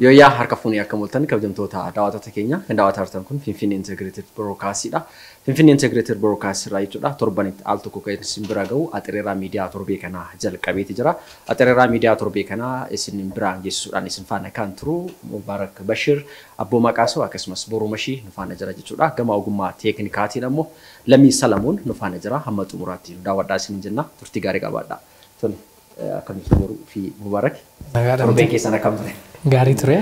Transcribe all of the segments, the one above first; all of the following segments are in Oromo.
Yoo yaa harka fuunee akka mul'atan kabajamtoota daawwattoota keenya kan daawwataa jirtan kun Finfinnee Integrated Broadcast dha. Finfinnee Integrated Broadcast irraa jechuudha torbanitti al tokko kan isin bira gahu Axereeraa miidiyaa torbee kana jalqabeeti jira. Axereeraa miidiyaa torbee kana isin biraan geessuudhaan isin faana kan turu Mubaarak Bashir Abboo Maqaasoo akkasumas Boruu Mashii nu faana jira jechuudha. Gama ogummaa teeknikaatiin ammoo Lammii Salamuun nu faana jira. Hamma xumuraatti daawwadhaa isin jenna. Turtii gaarii qabaadhaa. Tole akkamitti Boruu fi Mubaarak torbeen keessan akkam ture? Gaarii ture.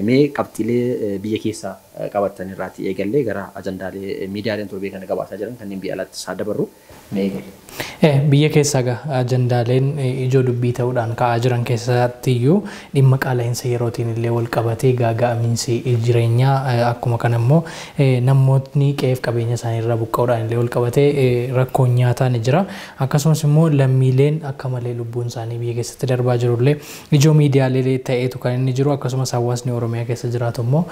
Mee qabxiilee biyya keessaa qabattan irraati eegallee gara ajandaalee miidiyaaleen torbee kana gabaasaa jiran kanneen biyya alaatti isaa dabarru mee eegalle. Biyya keessaa ajandaaleen ijoo dubbii ta'uudhaan ka'aa jiran keessattiyyuu dhimma qaala'insa yerootiin illee wal qabatee gaaga'amiinsi jireenyaa akkuma kana immoo namootni qe'eef qabeenya isaanii irraa buqqa'uudhaan illee wal qabatee rakkoon nyaataa ni jira. Akkasumas immoo lammiileen akka malee lubbuun isaanii biyya keessatti darbaa jirullee ijoo miidiyaalee ta'eetu kan inni jiru. Akkasumas hawaasni Oromiyaa keessa jiraatu immoo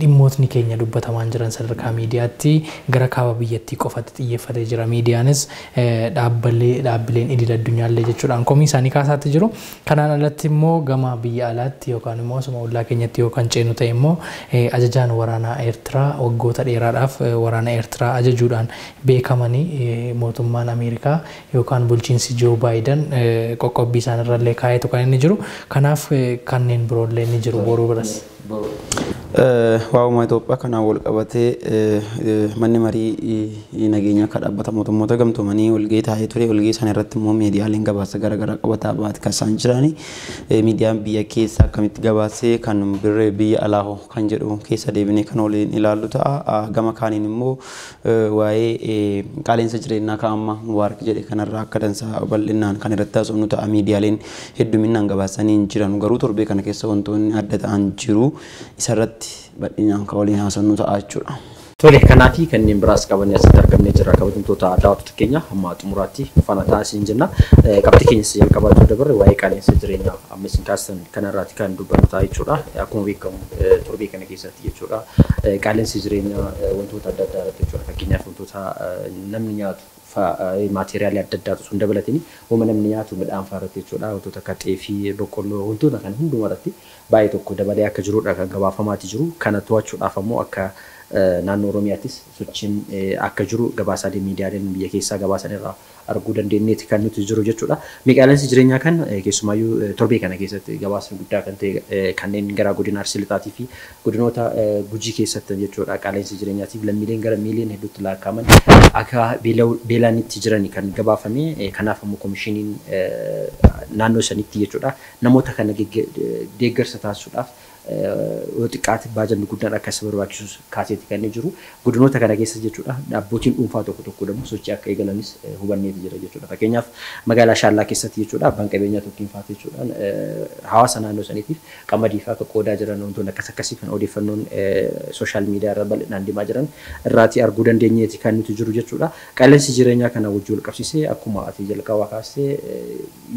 dhimmootni keenya dubbatamaan jiran sadarkaa miidiyaatti gara kaaba biyyattii qofatti xiyyeeffatee jira. Miidiyaanis dhaabbileen idil addunyaallee jechuudhaan komii isaanii kaasaatti jiru. Kanaan alatti immoo gama biyya alaatti yookaan immoo asuma ollaa keenyatti yookaan ceenu ta'e immoo ajajaan waraanaa Eertiraa waggoota dheeraadhaaf waraana Eertiraa ajajuudhaan beekamanii mootummaan Ameerikaa yookaan bulchiinsi Joo Baayiden qoqqobbii isaaniirrallee kaa'eetu kan inni jiru. Kanaaf kanneen biroollee ni jiru boruu biras. Waa'uma Itoophiyaa kanaan wal qabatee manni marii nageenya akka dhaabbata mootummoota gamtoomanii walgahii taa'ee ture. Walgahii sana irratti immoo miidiyaaleen gabaasa garaagaraa qabataa baate kan isaan jirani. Miidiyaan biyya keessa akkamitti gabaasee kan birree biyya alaa kan jedhu keessa deebinee kan waliin ilaallu ta'a. Gama kaaniin immoo waa'ee qaala'insa jireenyaa kan amma Mubaarak jedhe kanarraa akka dansaa bal'inaan kan irratti haasofnu ta'a. Miidiyaaleen hedduminaan gabaasanii hin jiran garuu torbee kana keessa wantoonni adda ta'an jiru. Isarratti bal'inaan kan waliin haasofnu ta'a jechuudha. Tole kanaafi kanneen biraas qabanii asitti argamnee jira kabajamtoota daawwattoota keenya hamma xumuraatti faana taasisin jenna. Qabxii keenyas jalqabaatu dabarre waa'ee qaala'insa jireenyaa amma isin kaastan kanarraati kan dubbannu ta'a jechuudha. Akkuma beekamu torbee kana keessatti jechuudha. Qaala'insi jireenyaa wantoota adda addaa irratti jechuudha. Fakkeenyaaf wantoota namni nyaatu maateriyaali adda addaatu sun dabalatanii wama namni nyaatu midhaan fa'aarratti jechuudha. Wantoota akka xeefii, boqqolloo wantoota kan hundumarratti baay'ee tokko dabalee akka jirudha kan gabaafamaati jiru. Kana to'achuudhaaf ammoo akka naannoo Oromiyaattis sochiin akka jiru gabaasaalee miidiyaaleen biyya keessaa gabaasan irraa arguu dandeenyeeti kan nuti jiru jechuudha. Qaala'insi jireenyaa kan keessumaayyuu torbee kana keessatti gabaasa guddaa kan ta'e kanneen gara godina Arsii Lixaatii fi godinoota Gujii keessatti jechuudha. Qaala'insi jireenyaatiif lammiileen gara miiliyoona hedduutti lakkaa'aman akka beelaanitti jiran kan gabaafame. Kanaaf ammoo komishiniin naannoo sanitti jechuudha namoota kana deeggarsa taasisuudhaaf yoo xiqqaate baajanni guddaan akka isa barbaachisu kaaseeti kan jiru. Godinoota kana keessa jechuudha abbootiin dhuunfaa tokko tokko immoo sochii akka eegalanis hubanneeti jira jechuudha. Fakkeenyaaf magaalaa Shaallaa keessatti jechuudha abbaan qabeenyaa tokkiin faate jechuudhaan hawaasa naannoo saniitiif qamadii fa'aa akka qoodaa jiran wantoonni akkas akkasii kan odeeffannoon sooshaal miidiyaa irra bal'inaan deemaa jiran irraati arguu dandeenyeeti kan nuti jiru jechuudha. Qaala'insi jireenyaa kana wajjin wal qabsiisee akkuma ati jalqabaa kaastee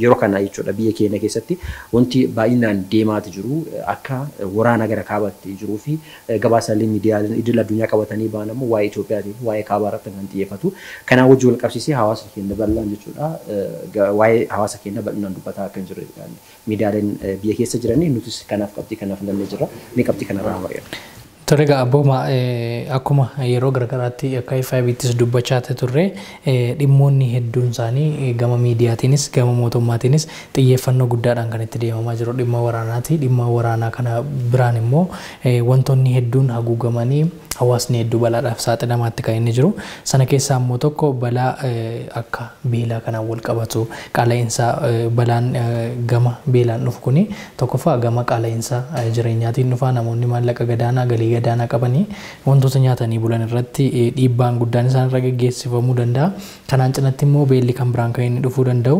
yeroo kana jechuudha biyya keenya keessatti wanti baay'inaan deemaati jiru akka waraana gara kaabaatti jiruu fi gabaasaalee miidiyaaleen idil addunyaa qabatanii ba'an ammoo waa'ee Itoophiyaatiif waa'ee kaabaa irratti kan xiyyeeffatu. Kanaan wajjin wal qabsiisee hawaasa keenya bal'aan jechuudha waa'ee hawaasa keenya bal'inaan dubbataa akka hin jirre miidiyaaleen biyya keessa jiranii nutis kanaaf qabxii kanaaf filannee jirra. Mee qabxii kanarraa mari'anna. Tole Abbooma akkuma yeroo garagaraatti akka FIB'ttis dubbachaa turre dhimmoonni hedduun isaanii gama miidiyaatiinis gama mootummaatiinis xiyyeeffannoo guddaadhaan kan itti deemamaa jiru dhimma waraanaati. Dhimma waraanaa kana biraan immoo wantoonni hedduun haguugamanii hawaasni hedduu balaadhaaf saaxilamaatti kan inni jiru. Sana keessaa immoo tokko balaa akka beelaa kanaan wal qabatu qaala'insa balaan gama beelaan dhufu kuni tokkoffaa gama qaala'insa jireenyaatiin dhufa. Namoonni maallaqa gadaanaa galii gadaanaa qabanii wantoota nyaatanii bulan irratti dhiibbaan guddaan isaan irra geggeessifamuu danda'a. Kanaan cinatti immoo beelli kan biraan kan inni dhufuu danda'u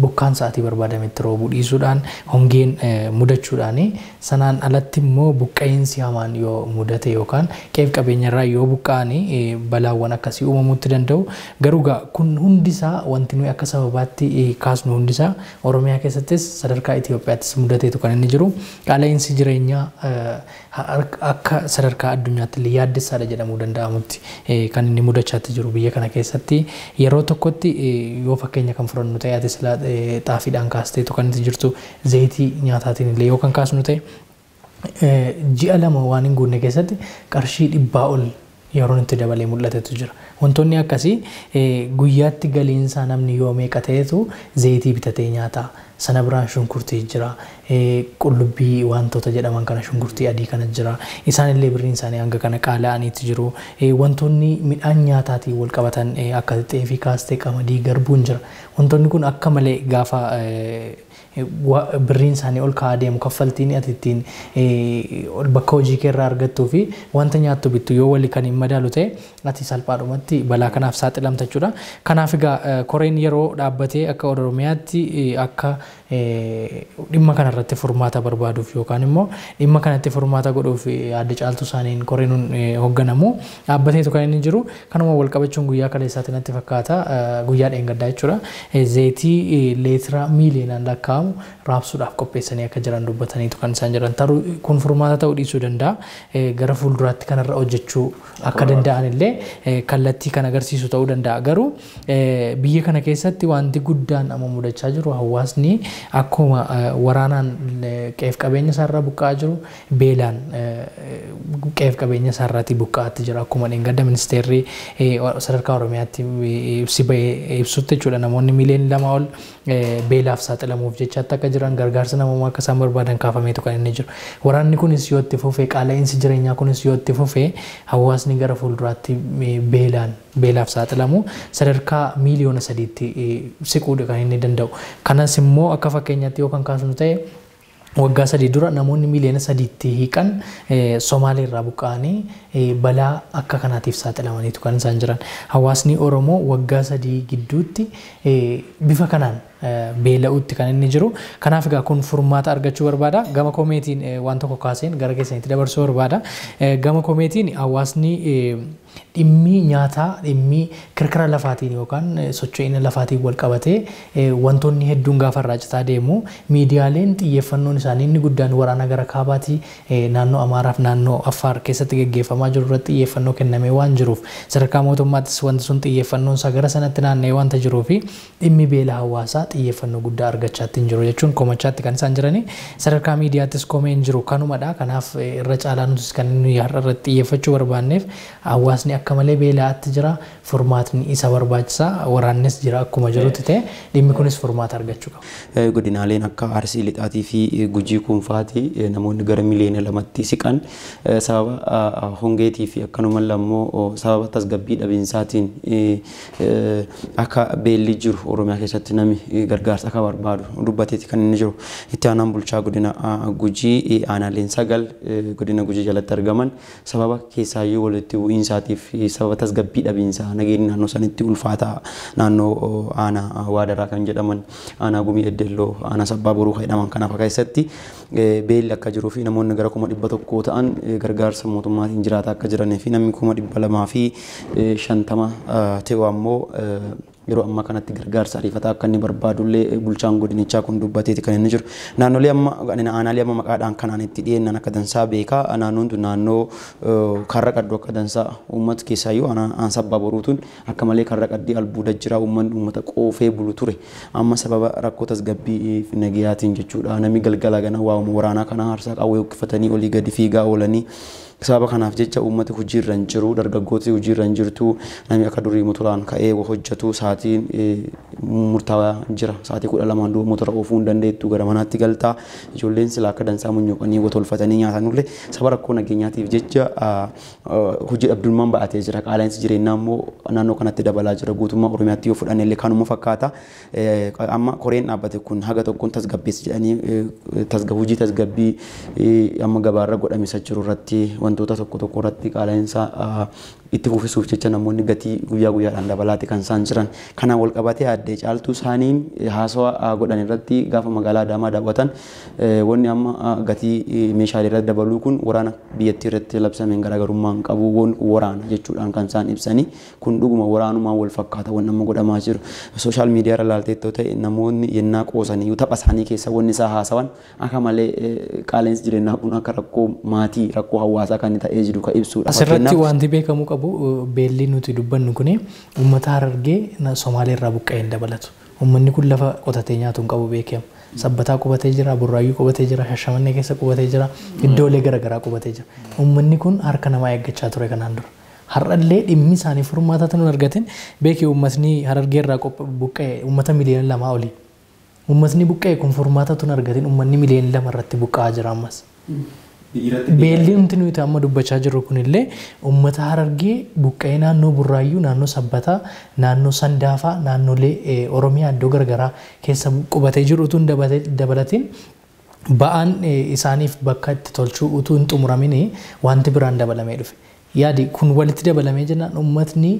bokkaan sa'aatii barbaadametti roobuu dhiisuudhaan hongeen mudachuudhaan sanaan alatti immoo buqqa'insi hamaan yoo mudate yookaan qe'ee qabeenyarraa yoo buqqa'anii balaawwan akkasii uumamuutti danda'u. Garuu kun hundisaa wanti nuyi akka sababaatti kaasnu hundisaa Oromiyaa keessattis sadarkaa Itoophiyaattis mudateetu kan inni jiru. Qaala'insi jireenyaa akka sadarkaa addunyaatti illee yaaddessaadha jedhamuu danda'amutti kan inni mudachaatti jiru biyya kana keessatti yeroo tokkotti yoo fakkeenya kan furannu ta'e xaafiidhaan kaasteetu kan itti jirtu zayitii nyaataatiin illee yoo kan kaasnu ta'e ji'a lama waan hin guunne keessatti qarshii 100 ol yeroon itti dabalee mul'atetu jira. Wantoonni akkasii guyyaatti galiinsaa namni yoo meeqa ta'etu zayitii bitatee nyaata. Sana biraan shunkurtii jira. Qullubbii wantoota jedhaman kana shunkurtii adii kana jira. Isaan illee birriin isaanii hanga kana qaala'aniitu jiru. Wantoonni midhaan nyaataatiin wal qabatan akka xeefii kaastee qamadii garbuun jira. Wantoonni kun akka malee gaafa birriin isaanii ol ka'aa deemu kaffaltiin ati ittiin bakka hojii keerraa argattuu fi wanta nyaattu bittu yoo walii kan hin madaalu ta'e ati salphaadhumatti balaa kanaaf saaxilamta jechuudha. Kanaaf egaa koreen yeroo dhaabbatee akka Oromiyaatti akka dhimma kanarratti furmaata barbaaduuf yookaan immoo dhimma kanatti furmaata godhuuf adda caaltuu isaaniin koreen hoogganamu dhaabbateetu kan inni jiru. Kanuma wal qabachuun guyyaa kaleessaatiin natti fakkaata guyyaa dheengaddaa jechuudha. Zayitii leetira miiliyoonaan lakkaa'amu raabsuudhaaf qopheessanii akka jiran dubbataniitu kan isaan jiran. Taruu kun furmaata ta'uu dhiisuu danda'a. Gara fuulduraatti kanarra hojjechuu akka danda'an illee kallattii kan agarsiisu ta'uu danda'a. Garuu biyya kana keessatti wanti guddaan amma mudachaa jiru hawaasni akkuma waraanaan qeef qabeenya isaarraa buqqa'aa jiru beelaan qeef qabeenya isaarraatti buqqa'aatti jira. Akkuma dheengadda ministeerri sadarkaa Oromiyaatti ibsutti jechuudha. Namoonni miiliyoona 2 ol beelaaf saaxilamuuf jechaatti akka jiran gargaarsa namummaa akka isaan barbaadan kaafameetu kan inni jiru. Waraanni kunis yoo itti fufee qaala'insi jireenyaa kunis yoo itti fufee hawaasni gara fuulduraatti beelaaf saaxilamu sadarkaa miiliyoona 3tti siquudha kan inni danda'u. Kanas immoo akka fakkeenyaatti yoo kan kaasnu ta'e waggaa 3 dura namoonni miiliyoona 3tti hiiqan Somaalee irraa buqqa'anii balaa akka kanaatiif saaxilamaniitu kan isaan jiran. Hawaasni Oromoo waggaa 3 gidduutti bifa kanaan beela'uutti kan inni jiru. Kanaaf egaa kun furmaata argachuu barbaada. Gama komeetiin waan tokko kaaseen gara keessanitti dabarsuu barbaada. Gama komeetiin hawaasni dhimmi nyaataa dhimmi kirkira lafaatiin yookaan socho'ina lafaatiin wal qabatee wantoonni hedduun gaafa irraa citaa deemu miidiyaaleen xiyyeeffannoon isaanii inni guddaan waraana gara kaabaatii naannoo Amaaraaf naannoo Affaar keessatti gaggeeffamaa jiru irratti xiyyeeffannoo kennamee waan jiruuf sadarkaa mootummaattis wanti sun xiyyeeffannoon isaa gara sanatti naanna'ee wanta jiruufi dhimmi beela hawaasaa xiyyeeffannoo guddaa argachaatti hin jiru jechuun komachaatti kan isaan jiranii sadarkaa miidiyaattis komeen jiru kanumadha. Kanaaf irra caalaa nutis kan inni irratti xiyyeeffachuu barbaanneef hawaasni akka malee beelaatti jira furmaatni isa barbaachisaa waraannis jira akkuma jirutti ta'e dhimmi kunis furmaata argachuu qaba. Godinaaleen akka Arsii Lixaatii fi Gujii Kuunfaati namoonni gara miiliyoona 2tti siqan sababa hongeetii fi akkanuma immoo sababa tasgabbii dhabiinsaatiin akka beelli jiru Oromiyaa keessatti namni gargaarsa akka barbaadu dubbateeti kan inni jiru. Itti aanaan bulchaa godina Gujii aanaaleen 9 godina Gujii jalatti argaman sababa keessaayyuu walitti bu'iinsaatiif sababa tasgabbii dhabiinsaa nageenyi naannoo sanitti ulfaataa naannoo aanaa Waadaraa kan jedhaman aanaa Gumii Edelloo aanaa Sabbaa Boruu jedhaman kanaaf keessatti beelli akka jiruu fi namoonni gara 100 ta'an gargaarsa mootummaatiin jiraataa akka jiranii fi namni 250 ta'u ammoo yeroo amma kanatti gargaarsa ariifataa akka inni barbaadullee bulchaan godinichaa kun dubbateeti kan inni jiru. Naannolee amma aanaalee amma maqaadhaan kanaan itti dhiyeennan akka dansaa beekaa naannoon tun naannoo karra qadduu akka dansaa uummata keessaayyuu aan Sabbaa Boruutuun akka malee karra qaddii albuuda jira uummanni uummata qoofee bulu ture. Amma sababa rakkoo tasgabbii fi nagayaatiin jechuudha namni galgala gana waa'uma waraanaa kana harsaa qawwee uffatanii olii gadi fiigaa oolanii sababa kanaaf jecha uummati hojiirra hin jiru dargaggooti hojiirra hin jirtu namni akka durii motoraan ka'ee hojjetu sa'aatiin murtaawaa jira sa'aatii 12 dura motora oofuu hin dandeettu gara manaatti galtaa ijoolleen silaa akka dansaa munyooqanii tolfatanii nyaatanullee sababa rakkoo nageenyaatiif jecha hojii dhabdummaan ba'atee jira qaala'insi jireenyaa immoo naannoo kanatti dabalaa jira guutummaa Oromiyaatti yoo fudhanne illee kanuma fakkaata amma koreen dhaabbate kun haga tokkoon tasgabbeessi jedhanii hojii tasgabbii amma gabaarra godhamisa jiru irratti wantoota tokko irratti qaala'insa itti fufisuuf jecha namoonni gatii guyyaa guyyaadhaan dabalaati kan isaan jiran kanaan wal qabatee addee caaltuu isaaniin haasawaa godhan irratti gaafa magaalaa Adaamaa daawwatan wanni amma gatii meeshaalee irratti dabaluu kun waraana biyyattii irratti labsameen garaagarummaan qabu waraana jechuudhaan kan isaan ibsanii kun dhuguma waraanumaan wal fakkaata wanni amma godhamaa jiru sooshaal miidiyaa irra laalteettoo ta'e namoonni yennaa qoosanii tapha isaanii keessa wanni isaa haasawan akka malee qaala'insi jireenyaa kun akka rakkoo maatii rakkoo hawaasaa kan ta'ee jiru kan ibsuudha. Asirratti wanti beekamu qabu beelli nuti dubbannu kuni uummata Harargee Somaalee irraa buqqa'een dabalatu. Uummanni kun lafa qotatee nyaatu hin qabu beekamu. Sabbataa qubatee jira, Burraayyuu qubatee jira, Shashamannee keessa qubatee jira, iddoolee garaagaraa qubatee jira. Uummanni kun harka namaa eeggachaa ture kanaan dura. Har'allee dhimmi isaanii furmaata tan argatin beekii uummatni Harargee irraa buqqa'e uummata miliyoona 2 oli. Uummatni buqqa'e kun furmaata tun argatin uummanni miliyoona 2 irratti buqqa'aa jira ammas. Beelli nuti nuti amma dubbachaa jirru kunillee uummata Harargee buqqa'ee naannoo Burraayyuu, naannoo Sabbataa, naannoo Sandaafaa, naannolee Oromiyaa iddoo garaagaraa keessa qubatee jiru utuu dabalatiin ba'aan isaaniif bakka itti tolchuu utuu hin xumuramin wanti biraan dabalamee dhufe. Yaadi kun walitti dabalamee jennaan uummatni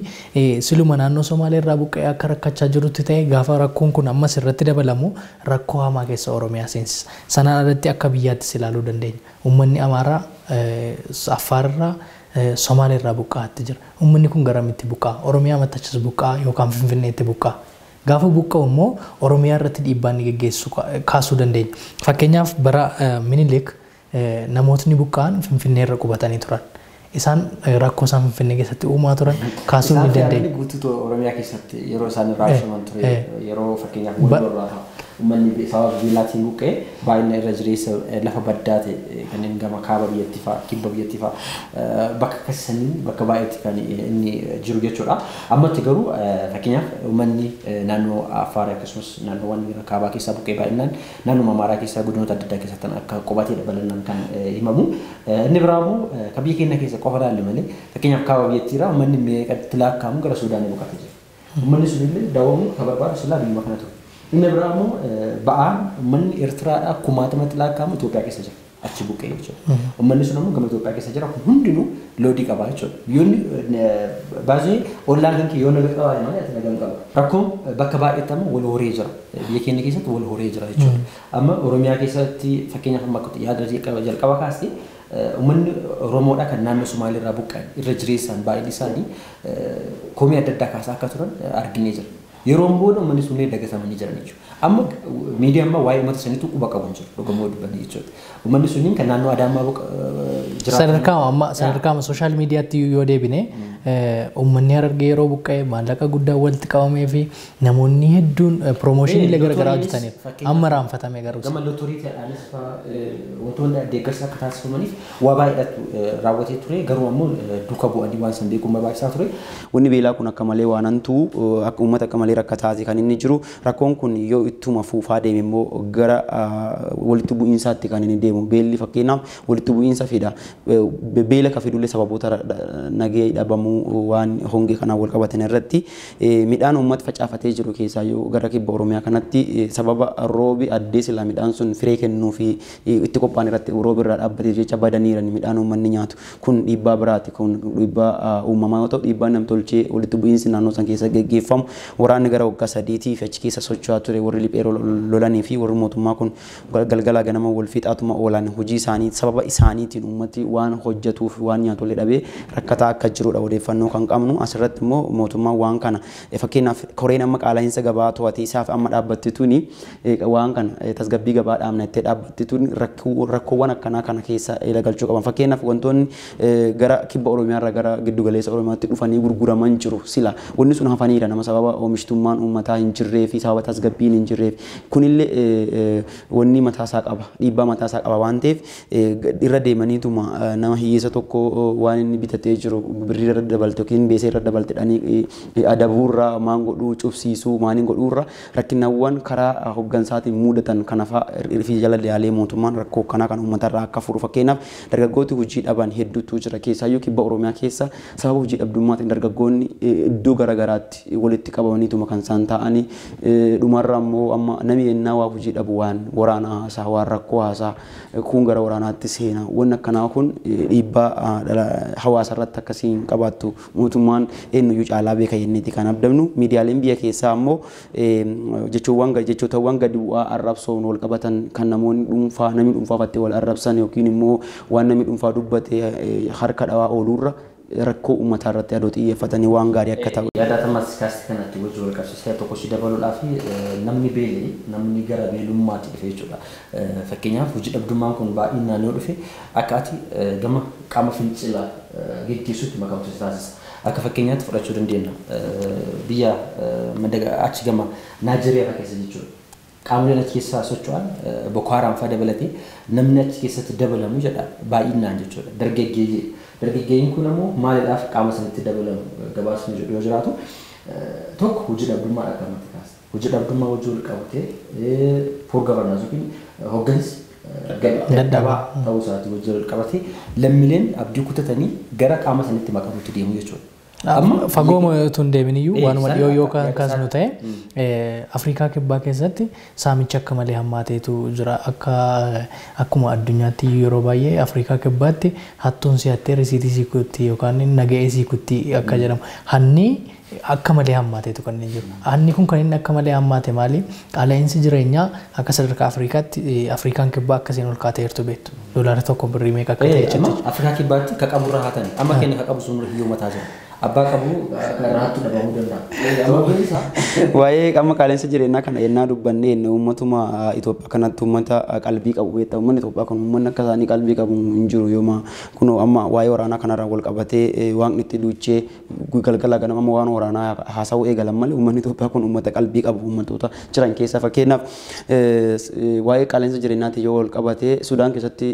siluma naannoo Somaalee irraa buqqa'ee akka rakkachaa jirutti ta'e gaafa rakkoon kun ammas irratti dabalamu rakkoo hamaa keessa Oromiyaa seensisa. Sanaan alatti akka biyyaattis ilaaluu dandeenya. Uummanni Amaaraa, Affaar irraa, Somaalee irraa buqqa'aatti jira. Uummanni kun garamitti buqqa'a? Oromiyaa mattachis buqqa'a yookaan Finfinneetti buqqa'a. Gaafa buqqa'u immoo Oromiyaa irratti dhiibbaa ni geggeessu kaasuu dandeenya. Fakkeenyaaf bara Minilik namootni buqqa'an Finfinnee irra qubatanii turan. Isaan rakkoo isaan Finfinnee keessatti uumaa turan kaasuu ni dandeenya. Guutuu Oromiyaa keessatti yeroo isaan raabsaman ture yeroo fakkeenyaaf walirraa uummanni sababa biilaatiin buqqa'e baay'ina irra jireessa lafa baddaa ta'e kanneen gama kaaba biyyattii fa'aa kibba biyyattii fa'aa bakka akkasanii bakka baay'eetti kan inni jiru jechuudha. Ammatti garuu fakkeenyaaf uummanni naannoo Affaar akkasumas naannoowwan kaabaa keessaa buqqa'e baay'inaan naannoo Amaaraa keessaa godinoota adda addaa keessatti akka qubatee dabalanaan kan himamu. Inni biraa immoo kan biyya keenya keessa qofa ilaalle malee fakkeenyaaf kaaba biyyattiirraa uummanni meeqatti lakkaa'amu gara Suudaanii buqqa'ee jira. Uummanni sun illee daawwamuu kan barbaadu silaa biyya kana ture. Inni biraa immoo ba'aan uummanni Eertiraadhaa kumaatamatti lakkaa'amu Itoophiyaa keessa jira. Achi buqqa'ee jechuudha. Uummanni sun immoo gama Itoophiyaa keessa jira kun hundinuu loodii qaba jechuudha. Biyyoonni baay'ee ollaan kan yoo naga qabaa malee ati naga qaba. Rakkoon bakka baay'eetti amma wal horee jira. Biyya keenya keessatti wal horee jira jechuudha. Amma Oromiyaa keessatti fakkeenyaaf amma yaada jalqaba kaastee uummanni Oromoodhaa kan naannoo Somaalee irraa buqqa'an irra jireessaan baay'inni isaanii komii adda addaa kaasaa akka turan arginee jira. Yeroo booda uummanni sun dagatamanii jiran jechuudha. Amma miidiyaan amma waa'ee uummata saniitu quba qabu hin jiru dhugamoo dubbanii jechuudha. Uummanni suniin kan naannoo Adaamaa jiraatan. Sadarkaa sooshaal miidiyaatti yoo deebine uummanni Harargee yeroo buqqa'e maallaqa guddaa walitti qabamee fi namoonni hedduun piroomooshinii garaagaraa hojjetaniiru. Amma raanfatame garuu. Gama lootoriitiidhaanis wantoonni deeggarsa akka taasifamaniif waa baay'eedhaatu raawwatee ture garuu ammoo duuka bu'anii waan san beekuun barbaachisaa ture. Wanni beelaa kun akka malee waan hantu akka uummata akka malee rakkataati kan inni jiru rakkoon kun yoo ittuma fuufaa deeme immoo gara walitti bu'iinsaatti kan inni deemu beelli fakkeenyaaf walitti bu'iinsa fida beela ka fidullee sababoota nagee dhabamuu waan hongee kanaan wal qabatan irratti midhaan uummata facaafatee jiru keessaa yoo gara kibba Oromiyaa kanatti sababa roobi addee sila midhaan sun firee kennuu fi itti qophaan irratti roobi irraa dhaabbatee jecha badaniiran midhaan uummanni nyaatu kun dhiibbaa biraati kun dhiibbaa uumamaa yoo ta'u dhiibbaa namtolchee walitti bu'iinsi naannoo san keessa geggeeffamu waraanni gara waggaa 3 fi achi keessa socho'aa ture warri liphee lolanii fi warri mootummaa kun galgala ganama wal fixaatuma oolan hojii isaanii sababa isaaniitiin uummati waan hojjetuuf waan nyaatollee dhabee rakkataa akka jirudha odeeffannoo kan qabnu asirratti immoo mootummaan waan kana fakkeenyaaf koreen amma qaala'insa gabaa to'atee isaaf amma dhaabbattituuni waan kana tasgabbii gabaa dhaabna itti dhaabbattituun rakkoowwan akkanaa kana keessa galchuu qaban fakkeenyaaf wantoonni gara kibba Oromiyaarra gara giddu galeessa Oromiyaatti dhufanii gurguraman jiru sila wanni sun hafaniira nama sababa oomishtummaan uummataa hin jirree fi sababa tasgabbiin hin jirreef kunillee wanni mataasaa qaba dhiibbaa mataasaa qaba waan ta'eef irra deemaniituma nama hiyyeessa tokko waan inni bitatee jiru birrii irra dabalte yookiin beesee irra dabalte dhanii adabuurraa maan godhuu cubsiisuu maaliin godhuurra rakkinawwan karaa hoggansaatiin mudatan kanaafaa fi jala yaalee mootummaan rakkoo kanaa kan uummatarraa akka furu fakkeenyaaf dargaggooti hojii dhaban hedduutu jira keessaayyuu kibba Oromiyaa keessa sababa hojii dhabdummaatiin dargaggoonni iddoo garaagaraatti walitti qabamaniituma kan isaan ta'anii dhumarra immoo amma namni ennaa waa hojii dhabu waan waraana haasaa waan rakkoo haasaa kun gara waraanaatti seena wanni akkanaa kun dhiibbaa hawaasa irratti akkasiin qabaattu mootummaan eenyuyyuu caalaa beeka jenneeti kan abdamnu miidiyaaleen biyya keessaa ammoo jechootawwan gadi bu'aa arrabsoon wal qabatan kan namoonni dhuunfaa fattee wal arrabsan yookiin immoo waan namni dhuunfaa dubbate harka dhawaa ooluurra rakkoo uummataa irratti adoo xiyyeeffatanii waan gaarii akka ta'u. Yaadatamas kaasti kanatti wajji wal qabsiisee tokko si dabaluudhaaf namni beelee namni gara beelummaatti dhufe jechuudha. Fakkeenyaaf hojii dhabdummaan kun baay'inaan yoo dhufe akka ati gama qaama fincilaa geggeessuutti makamtu taasisa. Akka fakkeenyaatti fudhachuu dandeenya. Biyya achi gama Naayijeriyaa keessa jechuudha. Qaamoleen achi keessaa socho'an Boko Haram fa'aa dabalatee namni achi keessatti dabalamu jedha baay'inaan jechuudha. Dargaggeeyyiin kun ammoo maaliidhaaf qaama sanatti dabalamu gabaasni yoo jiraatu tokko hojii dhabdummaadha kan nuti kaasa. Hojii dhabdummaa wajjin wal qabatee poor governance yookiin hooggansi dadhabaa ta'uu isaatii wajjin wal qabatee lammiileen abdii kutatanii gara qaama sanatti makamuutti deemu jechuudha. Fagoo tun deeminiyyuu waanuma dhiyoo yookaan kaasnu ta'e Afrikaa kibbaa keessatti saamicha akka malee hammaateetu jira. Akkuma addunyaatti yeroo baay'ee Afrikaa kibbaatti hattuun si'attee risiitii siikutti yookaan naga'ee siikutti akka jedhamu. Hanni akka malee hammaateetu kan inni jiru. Hanni kun kan inni akka malee hammaate maali? Qaala'insi jireenyaa akka sadarkaa Afrikaatti Afrikaan kibbaa akkasiin ol kaateertu beektu. Doolaara tokko birrii meeqa akka ta'e jechuudha. Afrikaa kibbaatti ka qaburraa haatani. Amma kenna ka qabu sun hiyyoo mataa jira. Abbaa qabu rahattu dhabamuu danda'a. Waa'ee qaama qaala'insa jireenyaa kana yennaa dubbannee uummatuma Itoophiyaa kanatti uummata qalbii qabu beektaa. Uummanni Itoophiyaa kun uummanni akka isaanii qalbii qabu hin jiru yooma kun amma waa'ee waraanaa kanarraa wal qabatee waaqni itti duuchee galgala ganama amma waan waraanaa haasa'uu eegalan malee uummanni Itoophiyaa kun uummata qalbii qabu uummattoota jiran keessaa fakkeenyaaf waa'ee qaala'insa jireenyaatiin yoo wal qabatee Sudaan keessatti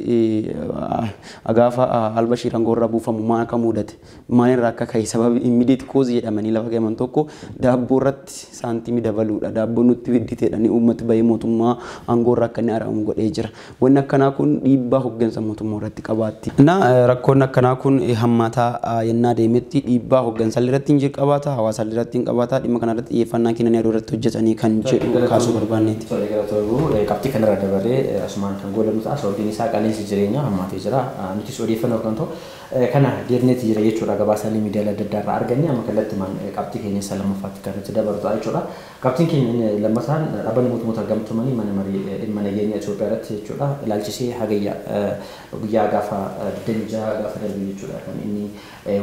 gaafa Albashiir aangoorra buufamu maal akka mudate maalirraa akka ka'e sababa immediate cause jedhamanii lafa gaman tokko daabboo irratti saantimii dabaluudha. Daabboon nutti fidditeedhani uummati bahee mootummaa aangoorraa akka inni aramu godhee jira. Wanni akkanaa kun dhiibbaa hooggansa mootummaa irratti qabaatti. Rakkoon akkanaa kun hammaataa yennaa deemetti dhiibbaa hooggansa irratti hin jiru qabaata, hawaasa irratti hin qabaata. Dhimma kana irratti xiyyeeffannaa kennan yeroo irratti hojjetanii kan jedhu kaasuu barbaanneeti. Qabxii kanarra dabaree asumaan kan goolamu ta'a. Sababiin isaa qaala'insi jireenyaa hammaatee jira. Nutis odeeffannoo kan ta'u kana deemneeti jira jechuudha. Gabaasaalee miidiyaalee adda addaa irraa argannee amma kallattii qabxii keenya isa lammaffaatti kan nuti dabartu jechuudha. Qabxiin keenya lammaffaan dhaabbanni mootummoota argamtumanii mana marii dhimma nageenya Itoophiyaa irratti jechuudha. Ilaalchisee hagayya guyyaa gaafa 26 gaafa darbe jechuudha kan inni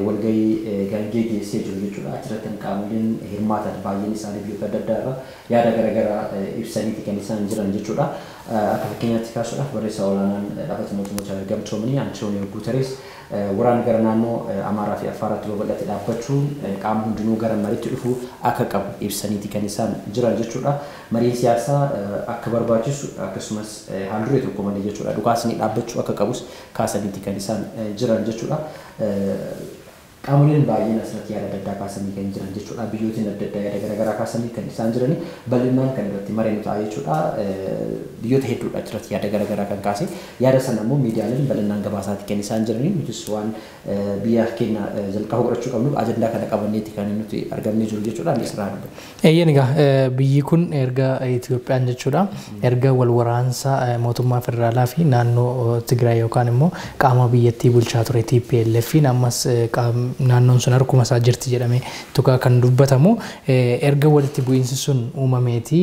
walgahii gaangee geessee jiru jechuudha. Achirratti qaamoleen hirmaatan baay'een isaanii biyyoota adda addaa irraa yaada garaagaraa ibsaniiti kan isaan jiran jechuudha. Akka fakkeenyaatti kaasuudhaaf barreessaa olaanaan dhaabbata mootummoota argamtumanii Antooniyoo Guuterees waraana gara naannoo Amaaraa fi Affaaraatti babal'ate dhaabbachuun qaama hundinuu gara mariitti dhufu akka qabu ibsaniiti kan isaan jiran jechuudha. Mariin siyaasaa akka barbaachisu akkasumas haalduree tokko malee jechuudha. Dhukaasni dhaabbachuu akka qabus kaasaniiti kan isaan jiran jechuudha. Qaamoleen baay'een asirratti yaada adda addaa kaasanii kan jiran jechuudha. Biyyootiin adda addaa yaada garaagaraa kaasanii kan isaan jiranii bal'inaan kan irratti maree nu ta'a jechuudha. Biyyoota hedduudha achirratti yaada garaagaraa kan kaase yaada sana immoo miidiyaaleen bal'inaan gabaasaatti kan isaan jiranii nutis waan biyya keenya jalqaba godhachuu qabnuuf ajandaa kana qabanneeti kan nuti argamnee jiru jechuudha. Eeyyeen egaa biyyi kun erga Itoophiyaan jechuudha erga wal waraansa mootummaa federaalaa fi naannoo Tigraay yookaan immoo qaama biyyattii bulchaa ture TPLF fi ammas naannoon sun harkuma isaa jirti jedhamee tukaa kan dubbatamu erga walitti bu'iinsi sun uumameeti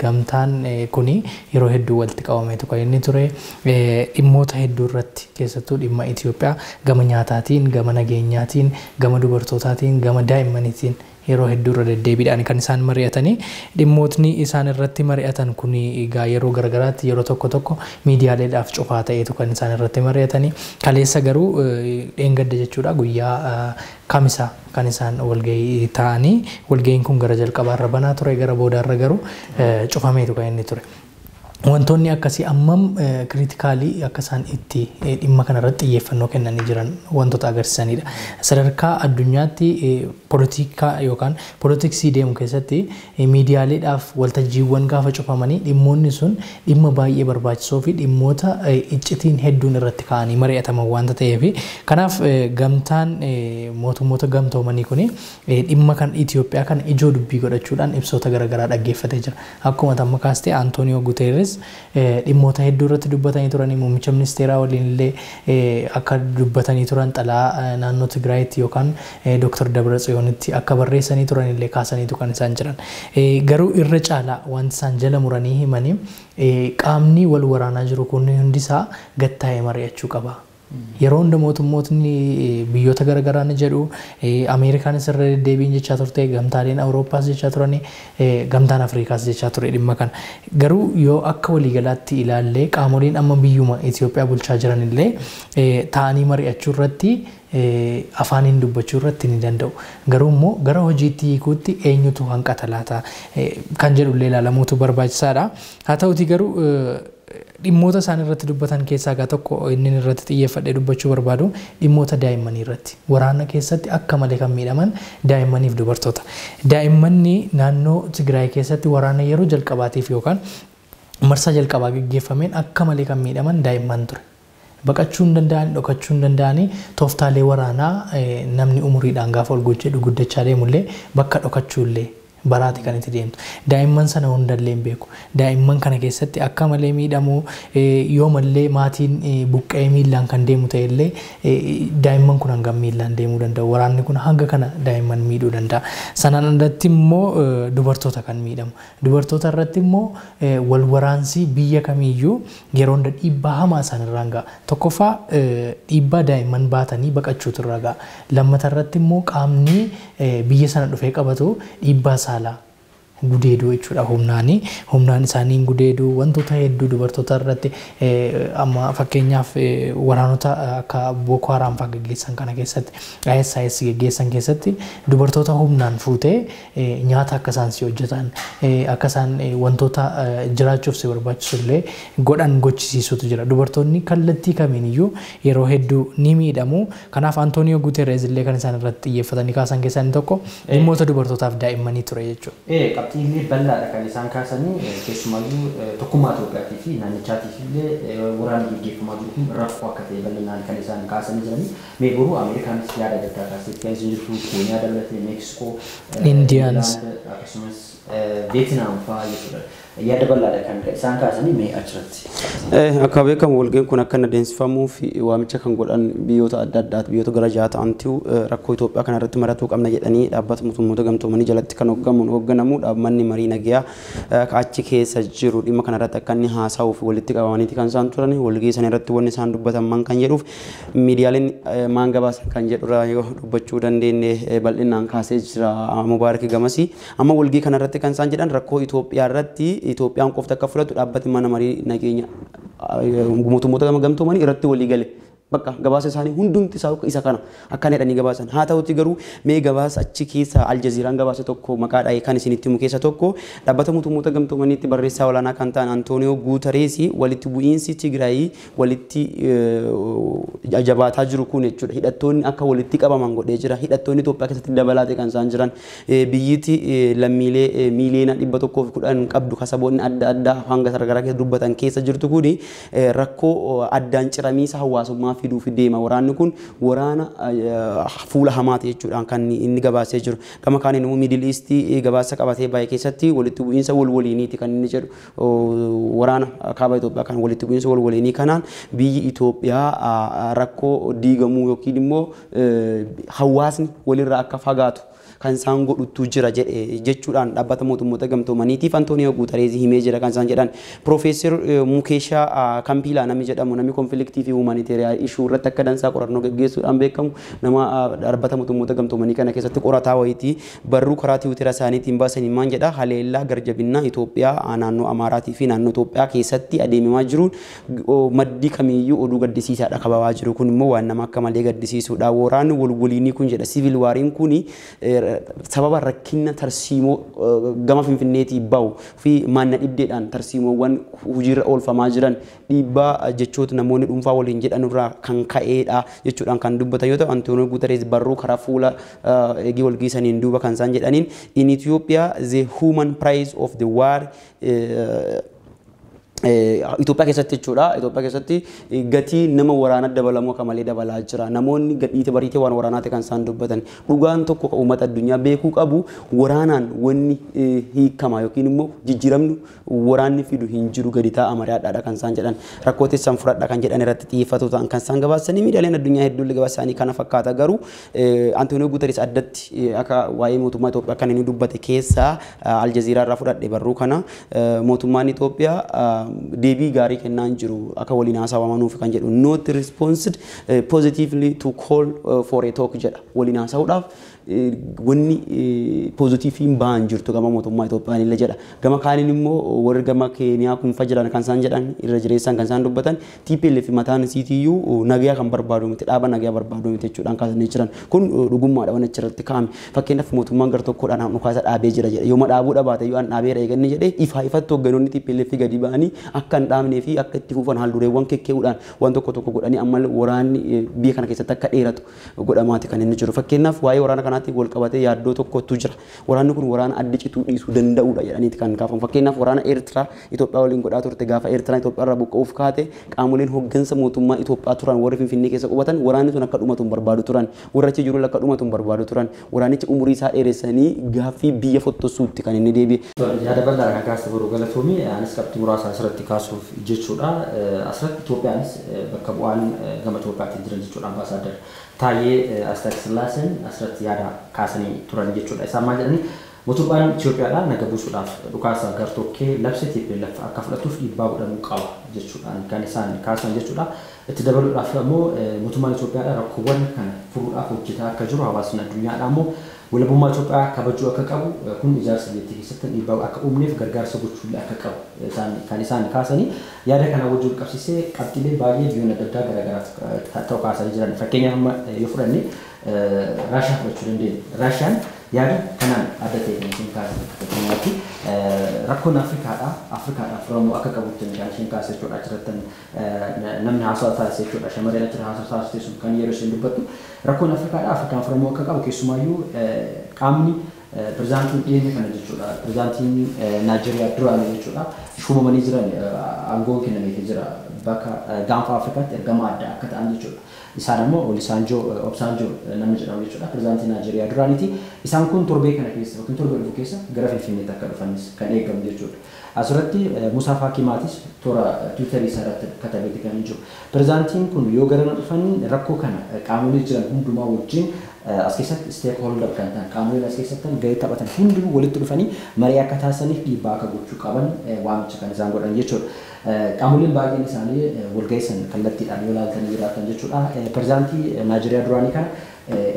gamtaan kuni yeroo hedduu walitti qabameetu kan inni ture dhimmoota hedduu irratti keessattuu dhimma Itoophiyaa gama nyaataatiin gama nageenyaatiin gama dubartootaatiin gama daa'immaniitiin yeroo hedduu irra deddeebiidhaan kan isaan mari'atanii dhimmootni isaan irratti mari'atan kun egaa yeroo garagaraatti yeroo tokko tokko miidiyaaleedhaaf cufaa ta'eetu kan isaan irratti mari'atanii kaleessa garuu dheengadda jechuudha guyyaa kamisaa kan isaan walgahii ta'anii walgahiin kun gara jalqabaarra banaa ture gara boodaarra garuu cufameetu kan inni ture. Wantoonni akkasii ammam kriitikaalii akka isaan itti dhimma kanarratti xiyyeeffannoo kennanii jiran wantoota agarsiisanidha. Sadarkaa addunyaatti poliitikaa yookaan poolitiksii deemu keessatti miidiyaaleedhaaf waltajjiiwwan gaafa cufamanii dhimmoonni sun dhimma baay'ee barbaachisoo fi dhimmoota iccitiin hedduun irratti ka'anii mari'ataman wanta ta'eef kanaaf gamtaan mootummoota gamtoomanii kun dhimma kan Itoophiyaa kana ijoo dubbii godhachuudhaan ibsoota garaagaraa dhaggeeffatee jira. Akkuma tamma kaastee Antooniyoo Guuterees dhimmoota hedduu irratti dubbatanii turanii muummicha ministeeraa waliin illee akka dubbatanii turan xalaa naannoo Tigraayitti yookaan Dr. Dabratsiyoonitti akka barreessanii turan illee kaasaniitu kan isaan jiran. Garuu irra caalaa wanti isaan jala muranii himanii qaamni wal waraanaa jiru kun hundisaa gattaa'ee mari'achuu qaba. Yeroo hunda mootummootni biyyoota garaagaraa ni jedhu Ameerikaanis irra deddeebiin jechaa turte gamtaaleen Awurooppaas jechaa turani gamtaan Afrikaas jechaa ture dhimma kana. Garuu yoo akka waliigalaatti ilaallee qaamoleen amma biyyuma Itoophiyaa bulchaa jiran illee ta'anii mari'achuu irratti afaaniin dubbachuu irratti ni danda'u. Garuu immoo gara hojiitti hiikuutti eenyutu hanqata laata kan jedhu illee ilaalamuutu barbaachisaadha. Haa ta'uti garuu dhimmoota isaan irratti dubbatan keessaa gaa tokko inni irratti xiyyeeffadhee dubbachuu barbaadu dhimmoota daa'immanii irratti. Waraana keessatti akka malee kan miidhaman daa'immaniif dubartoota. Daa'immanni naannoo Tigraay keessatti waraana yeroo jalqabaatiif yookaan marsaa jalqabaa gaggeeffameen akka malee kan miidhaman daa'imman ture. Baqachuu hin danda'an, dhokachuu hin danda'anii tooftaalee waraanaa namni umuriidhaan gaafa ol guddachaa deemullee bakka dhokachuu illee baraati kan itti deemtu. Daa'imman sana hundallee hin beeku. Daa'imman kana keessatti akka malee miidhamu yoo mallee maatiin buqqee miillaan kan deemu ta'e illee daa'imman kun hanga miillaan deemuu danda'u. Waraanni kun hanga kana daa'imman miidhuu danda'a. Sanaan irratti immoo dubartoota kan miidhamu. Dubartoota irratti immoo wal waraansi biyya kamiiyyuu yeroo hunda dhiibbaa hamaa isaan irraan ga'a. Tokkoffaa dhiibbaa daa'imman baatanii baqachuutu irra ga'a. Lammata irratti immoo qaamni biyya sana dhufee qabatu dhiibbaa saalaa gudeeduu jechuudha. Humnaan isaanii gudeeduu wantoota hedduu dubartoota irratti amma fakkeenyaaf waraanota akka Boko Haram fa'aa gaggeessan kana keessatti ISIS gaggeessan keessatti dubartoota humnaan fuutee nyaata akka isaan si hojjetan akka isaan wantoota jiraachuuf si barbaachisu illee godhan gochisiisutu jira. Dubartoonni kallattii kamiiniyyuu yeroo hedduu ni miidhamu. Kanaaf Antonio Guterres illee kan isaan irratti xiyyeeffatanii kaasan keessaa inni tokko dhimmoota dubartootaaf daa'immanii ture jechuudha. Qabxiilee bal'aadha kan isaan kaasanii keessumayyuu tokkummaa Itoophiyaatii fi naannichaatiif illee waraanni gaggeeffamaa jiru kun rakkoo akka ta'e bal'inaan kan isaan kaasanii jiranii. Mee boruu Ameerikaanis yaada adda addaa kaasee kan isin jirtu Keeniyaa dabalatee Meeksikoo, Indiyaanis akkasumas Veetinaam fa'aa jechuudha. Yaada bal'aadha kan isaan kaasanii mee achirratti. Akka beekamu walgeen kun akka adeemsifamuu fi waamicha kan godhan biyyoota adda addaati biyyoota gara jaha ta'antu rakkoo Itoophiyaa kana irratti maratuu qabna jedhanii dhaabbata mootummoota gamtoomanii jalatti kan hoogganamu dhaabbanni marii nagayaa achi keessa jiru dhimma kana irratti akka inni haasa'uu fi walitti qabamaniiti kan isaan turan walgee sana irratti wanni isaan dubbatan maan kan jedhuuf miidiyaaleen maan gabaasan kan jedhurraa yoo dubbachuu dandeenye bal'inaan kaasee jira Mubaarak Gamasii amma walgee kana irratti kan isaan jedhan rakkoo Itoophiyaa irratti Itoophiyaan qofti akka fudhatu dhaabbati mana marii nageenya mootummoota gamtoomanii irratti walii gale. Bakka gabaasa isaanii hundumti isaa isa kana akkana jedhanii gabaasan. Haa ta'uti garuu mee gabaasa achi keessa Aljazeeraan gabaasa tokko maqaadhaa kan isinitti himu keessa tokko dhaabbata mootummoota gamtoomaniitti barreessaa olaanaa kan ta'an Antonio Guterres walitti bu'iinsi Tigraay walitti jabaataa jiru kun jechuudha. Hidhattoonni akka walitti qabaman godhee jira. Hidhattoonni Itoophiyaa keessatti dabalaatee kan isaan jiran biyyiti lammiilee miiliyoona 110 qabdu kasaboonni adda addaa hanga garagaraa keessa dubbatan keessa jirtu kuni rakkoo addaan ciramiisa hawaasummaa fiduu fi deema. Waraanni kun waraana fuula hamaati jechuudhaan kan inni gabaasee jiru. Gama kaaniin immoo Middle East gabaasa qabatee baay'ee keessatti walitti bu'iinsa walwaliiniiti kan inni jedhu. Waraana kaaba Itoophiyaa kan walitti bu'iinsa walwaliinii kanaan biyyi Itoophiyaa rakkoo diigamuu yookiin immoo hawaasni walirraa akka fagaatu kan isaan godhutu jira jechuudhaan dhaabbata mootummoota gamtoomaniitiif Antonio Guterres himee jira kan isaan jedhan. Profeesar Mukesha Kampila namni jedhamu namni konfliktii fi humanitarian issue irratti akka dansaa qorannoo gaggeessuudhaan beekamu nama dhaabbata mootummoota gamtoomanii kana keessatti qorataa wayitii barruu karaa tiwiitira isaaniitiin baasan himaan jedha haleellaa garjabinnaa Itoophiyaa naannoo Amaaraatii fi naannoo Itoophiyaa keessatti adeemamaa jiruun maddi kamiiyyuu oduu gaddisiisaadha qabaa jiru kun immoo waan nama akka malee gaddisiisuudha. Waraanni walwaliinii kun jedha civil wariin kuni sababa rakkina tarsiimoo gama Finfinneetii bahu fi manna dhibdeedhaan tarsiimoowwan hojiirra oolfamaa jiran dhiibbaa jechoota namoonni dhuunfaa waliin jedhan irraa kan ka'eedha jechuudhaan kan dubbatan yoo ta'u Antonio Guterres barruu karaa fuula eegii walgiisaniin duuba kan isaan jedhaniin in Ethiopia the human price of the war Itoophiyaa keessatti jechuudha. Itoophiyaa keessatti gatii nama waraana dabalamoo akka malee dabalaa jira. Namoonni gadhiite bariitee waan waraanaati kan isaan dubbatan. Dhugaan tokko kan uummata addunyaa beekuu qabu waraanaan wanni hiikama yookiin immoo jijjiiramni waraanni fidu hin jiru gadi ta'a mari'aadhaadha kan isaan jedhan. Rakkoo teessan fudhadha kan jedhan irratti xiyyeeffatu ta'an kan isaan gabaasanii miidiyaaleen addunyaa hedduun gabaasanii kana fakkaata garuu Antonio Guterres addatti akka waa'ee mootummaa Itoophiyaa kan inni dubbate keessaa Aljazeeraa irraa fudhadhe barruu kana mootummaan Itoophiyaa deebii gaarii kennaa hin jiru akka waliin haasawamanuuf kan jedhu not responded positively to call for a talk jedha waliin haasawuudhaaf wanni pozitiifiin ba'an jirtu gama mootummaa Itoophiyaan illee jedha gama kaaniin immoo warri gama Keeniyaa kun fajiran kan isaan jedhan irra jireessaan kan isaan dubbatan TPLF mataan CTU nagaa kan barbaadu miti dhaaba nagaa barbaadu miti jechuudhaan kaasanii jiran kun dhugummaadha waan achirratti kaa'ame fakkeenyaaf mootummaan gar tokkodhaan dhukaasa dhaabee jira jedha yooma dhaabuu dhabaate yoo an dhaabee eeganne jedhee ifaa ifatti hogganoonni TPLF gadi ba'anii akka hin dhaabnee fi akka itti fufan haaldureewwan kekkeewudhaan waan tokko tokko godhanii ammal waraanni biyya kana keessatti akka dheeratu godhamaati kan inni jiru fakkeenyaaf waa'ee waraana kanaatti wal qabatee yaaddoo tokkotu jira waraanni kun waraana adda cituu dhiisuu danda'udha jedhaniiti kan kaafamu fakkeenyaaf waraana Eertiraa Itoophiyaa waliin godhaa turte gaafa Eertiraa Itoophiyaa irraa buqqa'uuf kaate qaamoleen hoggansa mootummaa Itoophiyaa turan warri Finfinnee keessa qubatan waraanni sun akka dhumatu barbaadu turan warra achi jiru akka dhumatu barbaadu turan waraanichi umurii isaa dheeressanii gaaffii biyya fottosuutti kan inni deebi'e. Yaada bal'aa kan kaasee boru galatoomii anis qabxii muraasa asirratti kaasuuf jechuudha asirratti Itoophiyaanis bakka bu'aan gama Itoophiyaatiin jiran jechuudha ambaasaaddar Taayee Asxaqsillaaseen asirratti yaada kaasanii turan jechuudha isaan maal jedhanii mootummaan Itoophiyaadhaa naga buusuudhaaf dhukaasa gartokkee labsee TPLF akka fudhatuuf dhiibbaa godhamuu qaba jechuudhaan kan isaan kaasan jechuudha itti dabaluudhaaf immoo mootummaan Itoophiyaadhaa rakkoowwan kana furuudhaaf hojjetaa akka jiru hawaasni addunyaadhaa immoo walabummaa Itoophiyaa kabajuu akka qabu kun ijaarsa biyyattii keessatti dhiibbaa akka uumneef gargaarsa gochuu akka qabu kan isaan kaasanii yaada kana wajjin qabsiisee qabxiilee baay'ee biyyoonni adda addaa garaagaraa ta'uu kaasanii jiran fakkeenyaaf yoo fudhanne Raashiyaa fudhachuu dandeenya Raashiyaan yaada kanaan adda ta'e kan isin kaasee fakkeenyaatti rakkoon Afrikaadhaaf Oromoo akka qabutti kan isin kaasee jechuudha achirratti namni haasawaa taasisee jechuudha shamarreen achirra haasawaa taasisee sun kan yeroo isin dubbattu rakkoon Afrikaan Oromoo akka qabu keessumaayyuu qaamni pirezidaantiin dhiyeenya kana jechuudha pirezidaantiin Naayijeriyaa duraanii jechuudha shuumamanii jiran aangoon kennameefii jira bakka gaanfa Afrikaatti ergama addaa akka ta'an jechuudha. Isaan immoo Obasanjoo namni jedhamu jechuudha pirezidaantii Naayijeriyaa duraaniiti isaan kun torbee kana keessa yookiin torbee dhufu keessa gara Finfinneetti akka dhufanis kan eegamu jechuudha. Asirratti Musaa Faakimaatis toora Tiwiitarii isaarratti katabeeti kan jiru. Pirezidaantiin kun yoo gara dhufan rakkoo kana qaamolee jiran hundumaa wajjin as keessatti stakeholder kan ta'an qaamoleen as keessatti gahee taphatan hundinuu walitti dhufanii marii akka taasisaniif dhiibbaa akka gochuu qaban waamicha kan isaan godhan jechuudha. Qaamoleen baay'een isaanii walga'iisan kallattiidhaan yoo ilaaltanii jiraatan jechuudha. Pirezidaantii Naayijeriyaa duraanii kana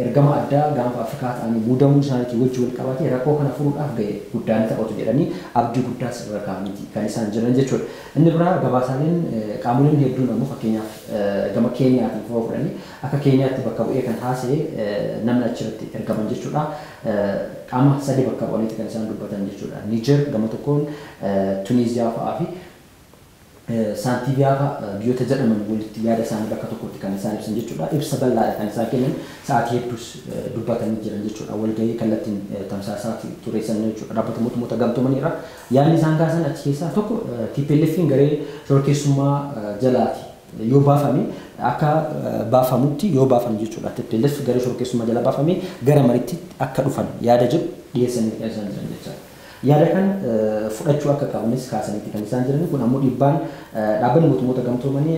ergama addaa gaanfa Afrikaa ta'anii muudamuu isaaniitiin wajjin wal qabatee rakkoo kana furuudhaaf gahee guddaa ni taphatu jedhanii abdii guddaa sirra kaa'aniiti kan isaan jiran jechuudha. Inni biraa gabaasaaleen qaamoleen hedduun ammoo fakkeenyaaf gama Keeniyaatiin fudhanii akka Keeniyaatti bakka bu'ee kan haasa'e namni achirratti ergaman jechuudha. Qaama sadii bakka bu'aniiti kan isaan dubbatan jechuudha. Niijer gama tokkoon Tuniiziyaa fa'aa fi Saantiiviyaa biyyoota jedhaman walitti yaada isaanii bakka tokkotti kan isaan ibsan jechuudha. Ibsa bal'aadha kan isaan kennan sa'aatii hedduus dubbatanii jiran jechuudha. Walgahii kallattiin tamsaasaa tureessan jechuudha. Dhaabbata mootummoota gamtoomaniirra yaadni isaan kaasan achi keessaa tokko TPLF'n garee shororkeessummaa jalaati. Yoo baafame akka baafamutti yoo baafame jechuudha. TPLF garee shororkeessummaa jala baafame gara mariitti akka dhufan yaada jedhu dhiyeessanii kan isaan jiran jechuudha. Yaada kan fudhachuu akka qabanis kaasanitti kan isaan jiran kun ammoo dhiibbaan dhaabbanni mootummoota gamtoomanii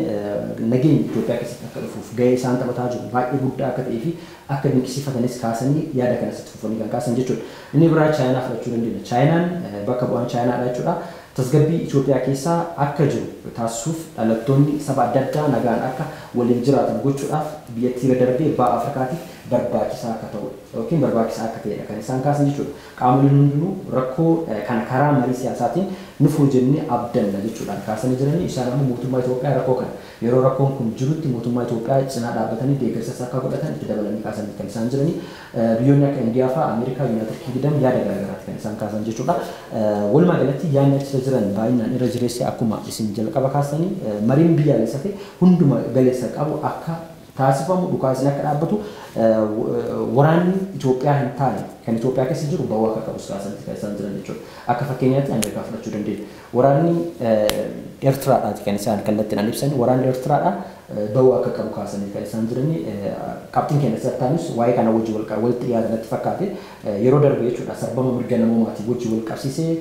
nageenya Itoophiyaa keessatti akka dhufuuf gahee isaan taphataa jiru baay'ee guddaa akka ta'ee fi akka dinqisiifatanis kaasanii yaada kanas itti fufanii kan kaasan jechuudha. Inni biraa Chaayinaa fudhachuu dandeenya. Chaayinaan bakka bu'aan Chaayinaadha jechuudha. Tasgabbii Itoophiyaa keessaa akka jiru taasisuuf dhalattoonni saba adda addaa nagaan akka waliin jiraatan gochuudhaaf biyyattii irra darbee ba'a Afrikaatiif barbaachisaa akka ta'u yookiin barbaachisaa akka ta'edha kan isaan kaasan jechuudha. Qaamoleen hundinuu rakkoo kana karaa marii siyaasaatiin ni furu jennee abdanna jechuudhaan kaasanii jiranii isaan ammoo mootummaa Itoophiyaa rakkoo kana yeroo rakkoon kun jirutti mootummaa Itoophiyaa cinaa dhaabbatanii deeggarsa akka godhatan itti dabalanii kaasanii kan isaan jiranii biyyoonni akka Indiyaa fa'aa Ameerikaa Yuunaayitid Kingdom yaada garaagaraatti kan isaan kaasan jechuudha. Walumaa galatti yaadni achi jiran baay'inaan irra jireessi akkuma isin jalqaba kaasanii mariin biyyaalessaa ta'e hunduma galeessa qabu akka taasifamu dhukaasni akka dhaabbatu waraanni Itoophiyaa hin taane kan Itoophiyaa keessa jiru ba'uu akka qabu kaasanii kan isaan jiran jechuudha. Akka fakkeenyaatti Ameerikaa fudhachuu dandeenya. Waraanni Eertiraadhaati kan isaan kallattiin ibsan waraanni Eertiraadhaa ba'uu akka qabu kaasanii kan isaan jiranii qabxiin keenya sattaanis waa'ee kana wajjin walitti dhiyaatanitti fakkaate yeroo darbe jechuudha sarbama mirga namoomaatii wajjin wal qabsiisee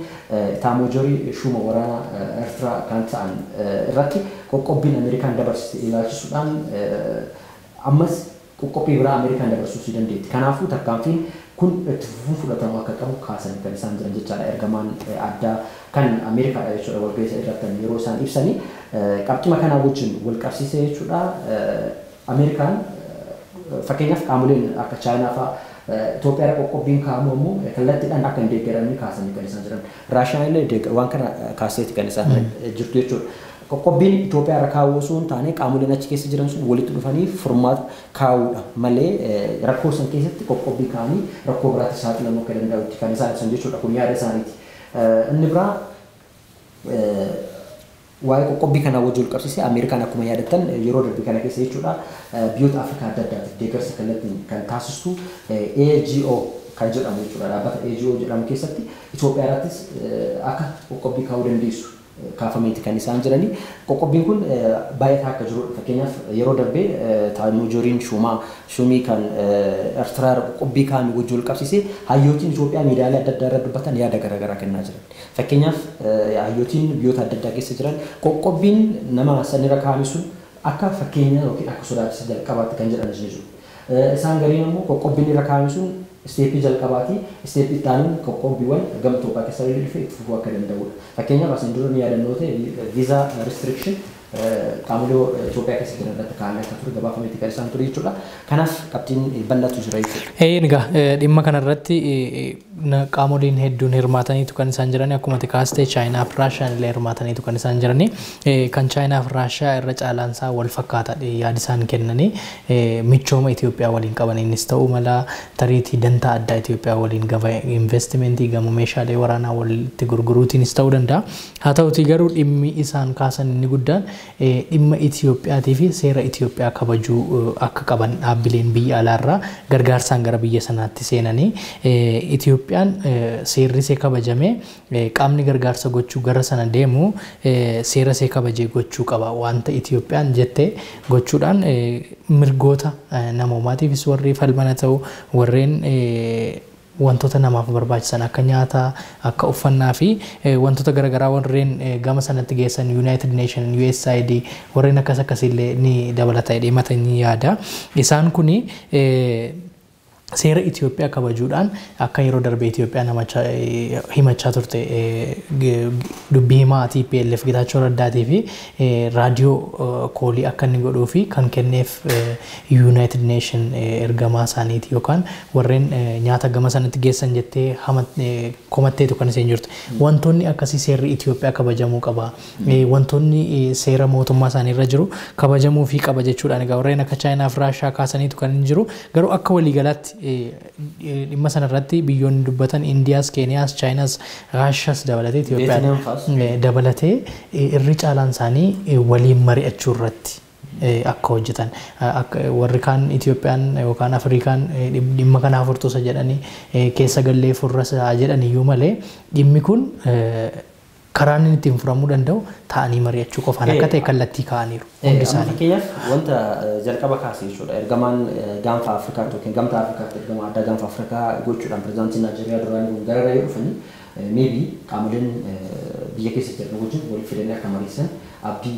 Taamojorii shuuma waraana Eertiraa kan ta'an irratti qoqqobbiin Ameerikaan dabarsite ilaalchisuudhaan ammas qoqqophii biraa Ameerikaan dabarsuu si dandeetti. Kanaafuu tarkaanfiin kun itti fufuun fudhatamu akka qabu kaasan kan isaan jiran jechaadha. Ergamaan addaa kan Ameerikaadha jechuudha walgahii irratti yeroo isaan ibsanii qabxima kanaa wajjin wal qabsiisee jechuudha. Ameerikaan fakkeenyaaf qaamoleen akka Chaayinaa fa'aa Itoophiyaa qoqqobbiin kaa'amu immoo kallattiidhaan akka hin deeggaramne kaasanii kan isaan jiran. Raashiyaan illee waan kana kaaseeti kan isaan jirtu jechuudha. Qoqqobbiin Itoophiyaa irra kaa'uu osoo hin taane qaamoleen achi keessa jiran sun walitti dhufanii furmaata kaa'uudha malee rakkoo san keessatti qoqqobbii kaa'anii rakkoo biraatti saaxilamuu akka danda'utti kan isaan ibsan jechuudha. Kun yaada isaaniiti. Inni biraa waa'ee qoqqobbii kanaa wajjin wal qabsiisee Ameerikaan akkuma yaadattan yeroo darbe kana keessa jechuudha biyyoota Afrikaa adda addaatiif deeggarsa kallattiin kan taasistu AGO kan jedhamu jechuudha. Dhaabbata AGO jedhamu keessatti Itoophiyaa irrattis akka qoqqobbii kaa'uu dandeessu kaafameeti kan isaan jiranii. Qoqqobbiin kun baay'ataa akka jiru fakkeenyaaf yeroo darbee Taanujoriin Shumii kan Eertiraa qoqqobbii kaa'ame wajjin wal qabsiisee hayyootiin Itoophiyaa miidiyaalee adda addaa irra dubbatan yaada garaagaraa kennaa jiran. Fakkeenyaaf hayyootiin biyyoota adda addaa keessa jiran qoqqobbiin nama sanirra kaa'ame sun akka fakkeenya yookiin akka sodaachisa jalqabaatti kan jedhan jiru. Isaan gariin immoo qoqqobbiin irra kaa'ame sun isteepii jalqabaati. Isteepii itti aanuun qoqqobbiiwwan gama Itoophiyaa keessa illee dhufee itti fufuu akka danda'udha. Fakkeenyaaf asiin dura ni yaadannoo ta'e viizaa restriction qaamolee Itoophiyaa keessa jiran irratti kaa'amee akka ture gabaafameeti kan isaan ture jechuudha. Kanaaf qabxiin bal'atu jira jechuudha. Egaa dhimma kanarratti qaamoleen hedduun hirmaataniitu kan isaan jiran akkuma kaastee Chaayinaa fi Raashiyaan illee hirmaataniitu kan isaan jiran kan Chaayinaa fi Raashiyaa irra caalaansaa wal fakkaataadha yaada isaan kennanii michooma Itoophiyaa waliin qabaniinis ta'uu mala tariitii dantaa addaa Itoophiyaa waliin gaba investimentii gama meeshaalee waraanaa walitti gurguruutiinis ta'uu danda'a. Haa ta'utii garuu dhimmi isaan kaasan inni guddaan dhimma Itoophiyaatii fi seera Itoophiyaa kabajuu akka qaban dhaabbileen biyya alaarraa gargaarsaan gara biyya sanaatti seenanii Itoophiyaan seerri see kabajamee qaamni gargaarsa gochuu gara sana deemu seera see kabajee gochuu qaba wanta Itoophiyaan jettee gochuudhaan mirgoota namoomaatiifis warri falmana ta'u warreen wantoota namaaf barbaachisan akka nyaataa akka uffannaa fi wantoota garaagaraa warreen gama sanatti geessan United Nation USAID warreen akkasiillee ni dabalata dhimata ni yaada. Isaan kuni seera Itoophiyaa kabajuudhaan akka yeroo darbee Itoophiyaa himachaa turte dubbii himaa TPLF Getaachoo Raddaatii fi raadiyoo koolii akka inni godhuu fi kan kenneef United Nation ergamaa isaaniiti yookaan warreen nyaata gama sanatti geessan jettee komatteetu kan isheen jirtu. Wantoonni akkasii seerri Itoophiyaa kabajamuu qaba. Wantoonni seera mootummaa isaaniirra jiru kabajamuu fi qaba jechuudhaan egaa warreen akka Chaayinaa fi Raashiyaa kaasaniitu kan inni jiru garuu akka waliigalaatti dhimma sanarratti biyyoonni dubbatan Indiyaas, Keeniyaas, Chaayinaas, Raashiyaas dabalatee Itoophiyaa dabalatee irri caalaan isaanii waliin mari'achuu irratti akka hojjetan warri kaan Itoophiyaan yookaan Afrikaan dhimma kanaaf furtuusa jedhanii keessa gallee furrasa jedhan iyyuu malee dhimmi kun karaan inni ittiin furamuu danda'u ta'anii mari'achuu qofaan akka ta'e kallattii kaa'aniiru hundi isaanii. Fakkeenyaaf wanta jalqaba kaasee jechuudha. Ergamaan gaanfa Afrikaa yookiin gamtaa Afrikaatti ergama addaa gaanfa Afrikaa gochuudhaan pirezidaantii Naayijeeriyaa duraanii gara yoo dhufanii maybe qaamoleen biyya keessa jiran wajjin waliif fidanii akka mariisan abdii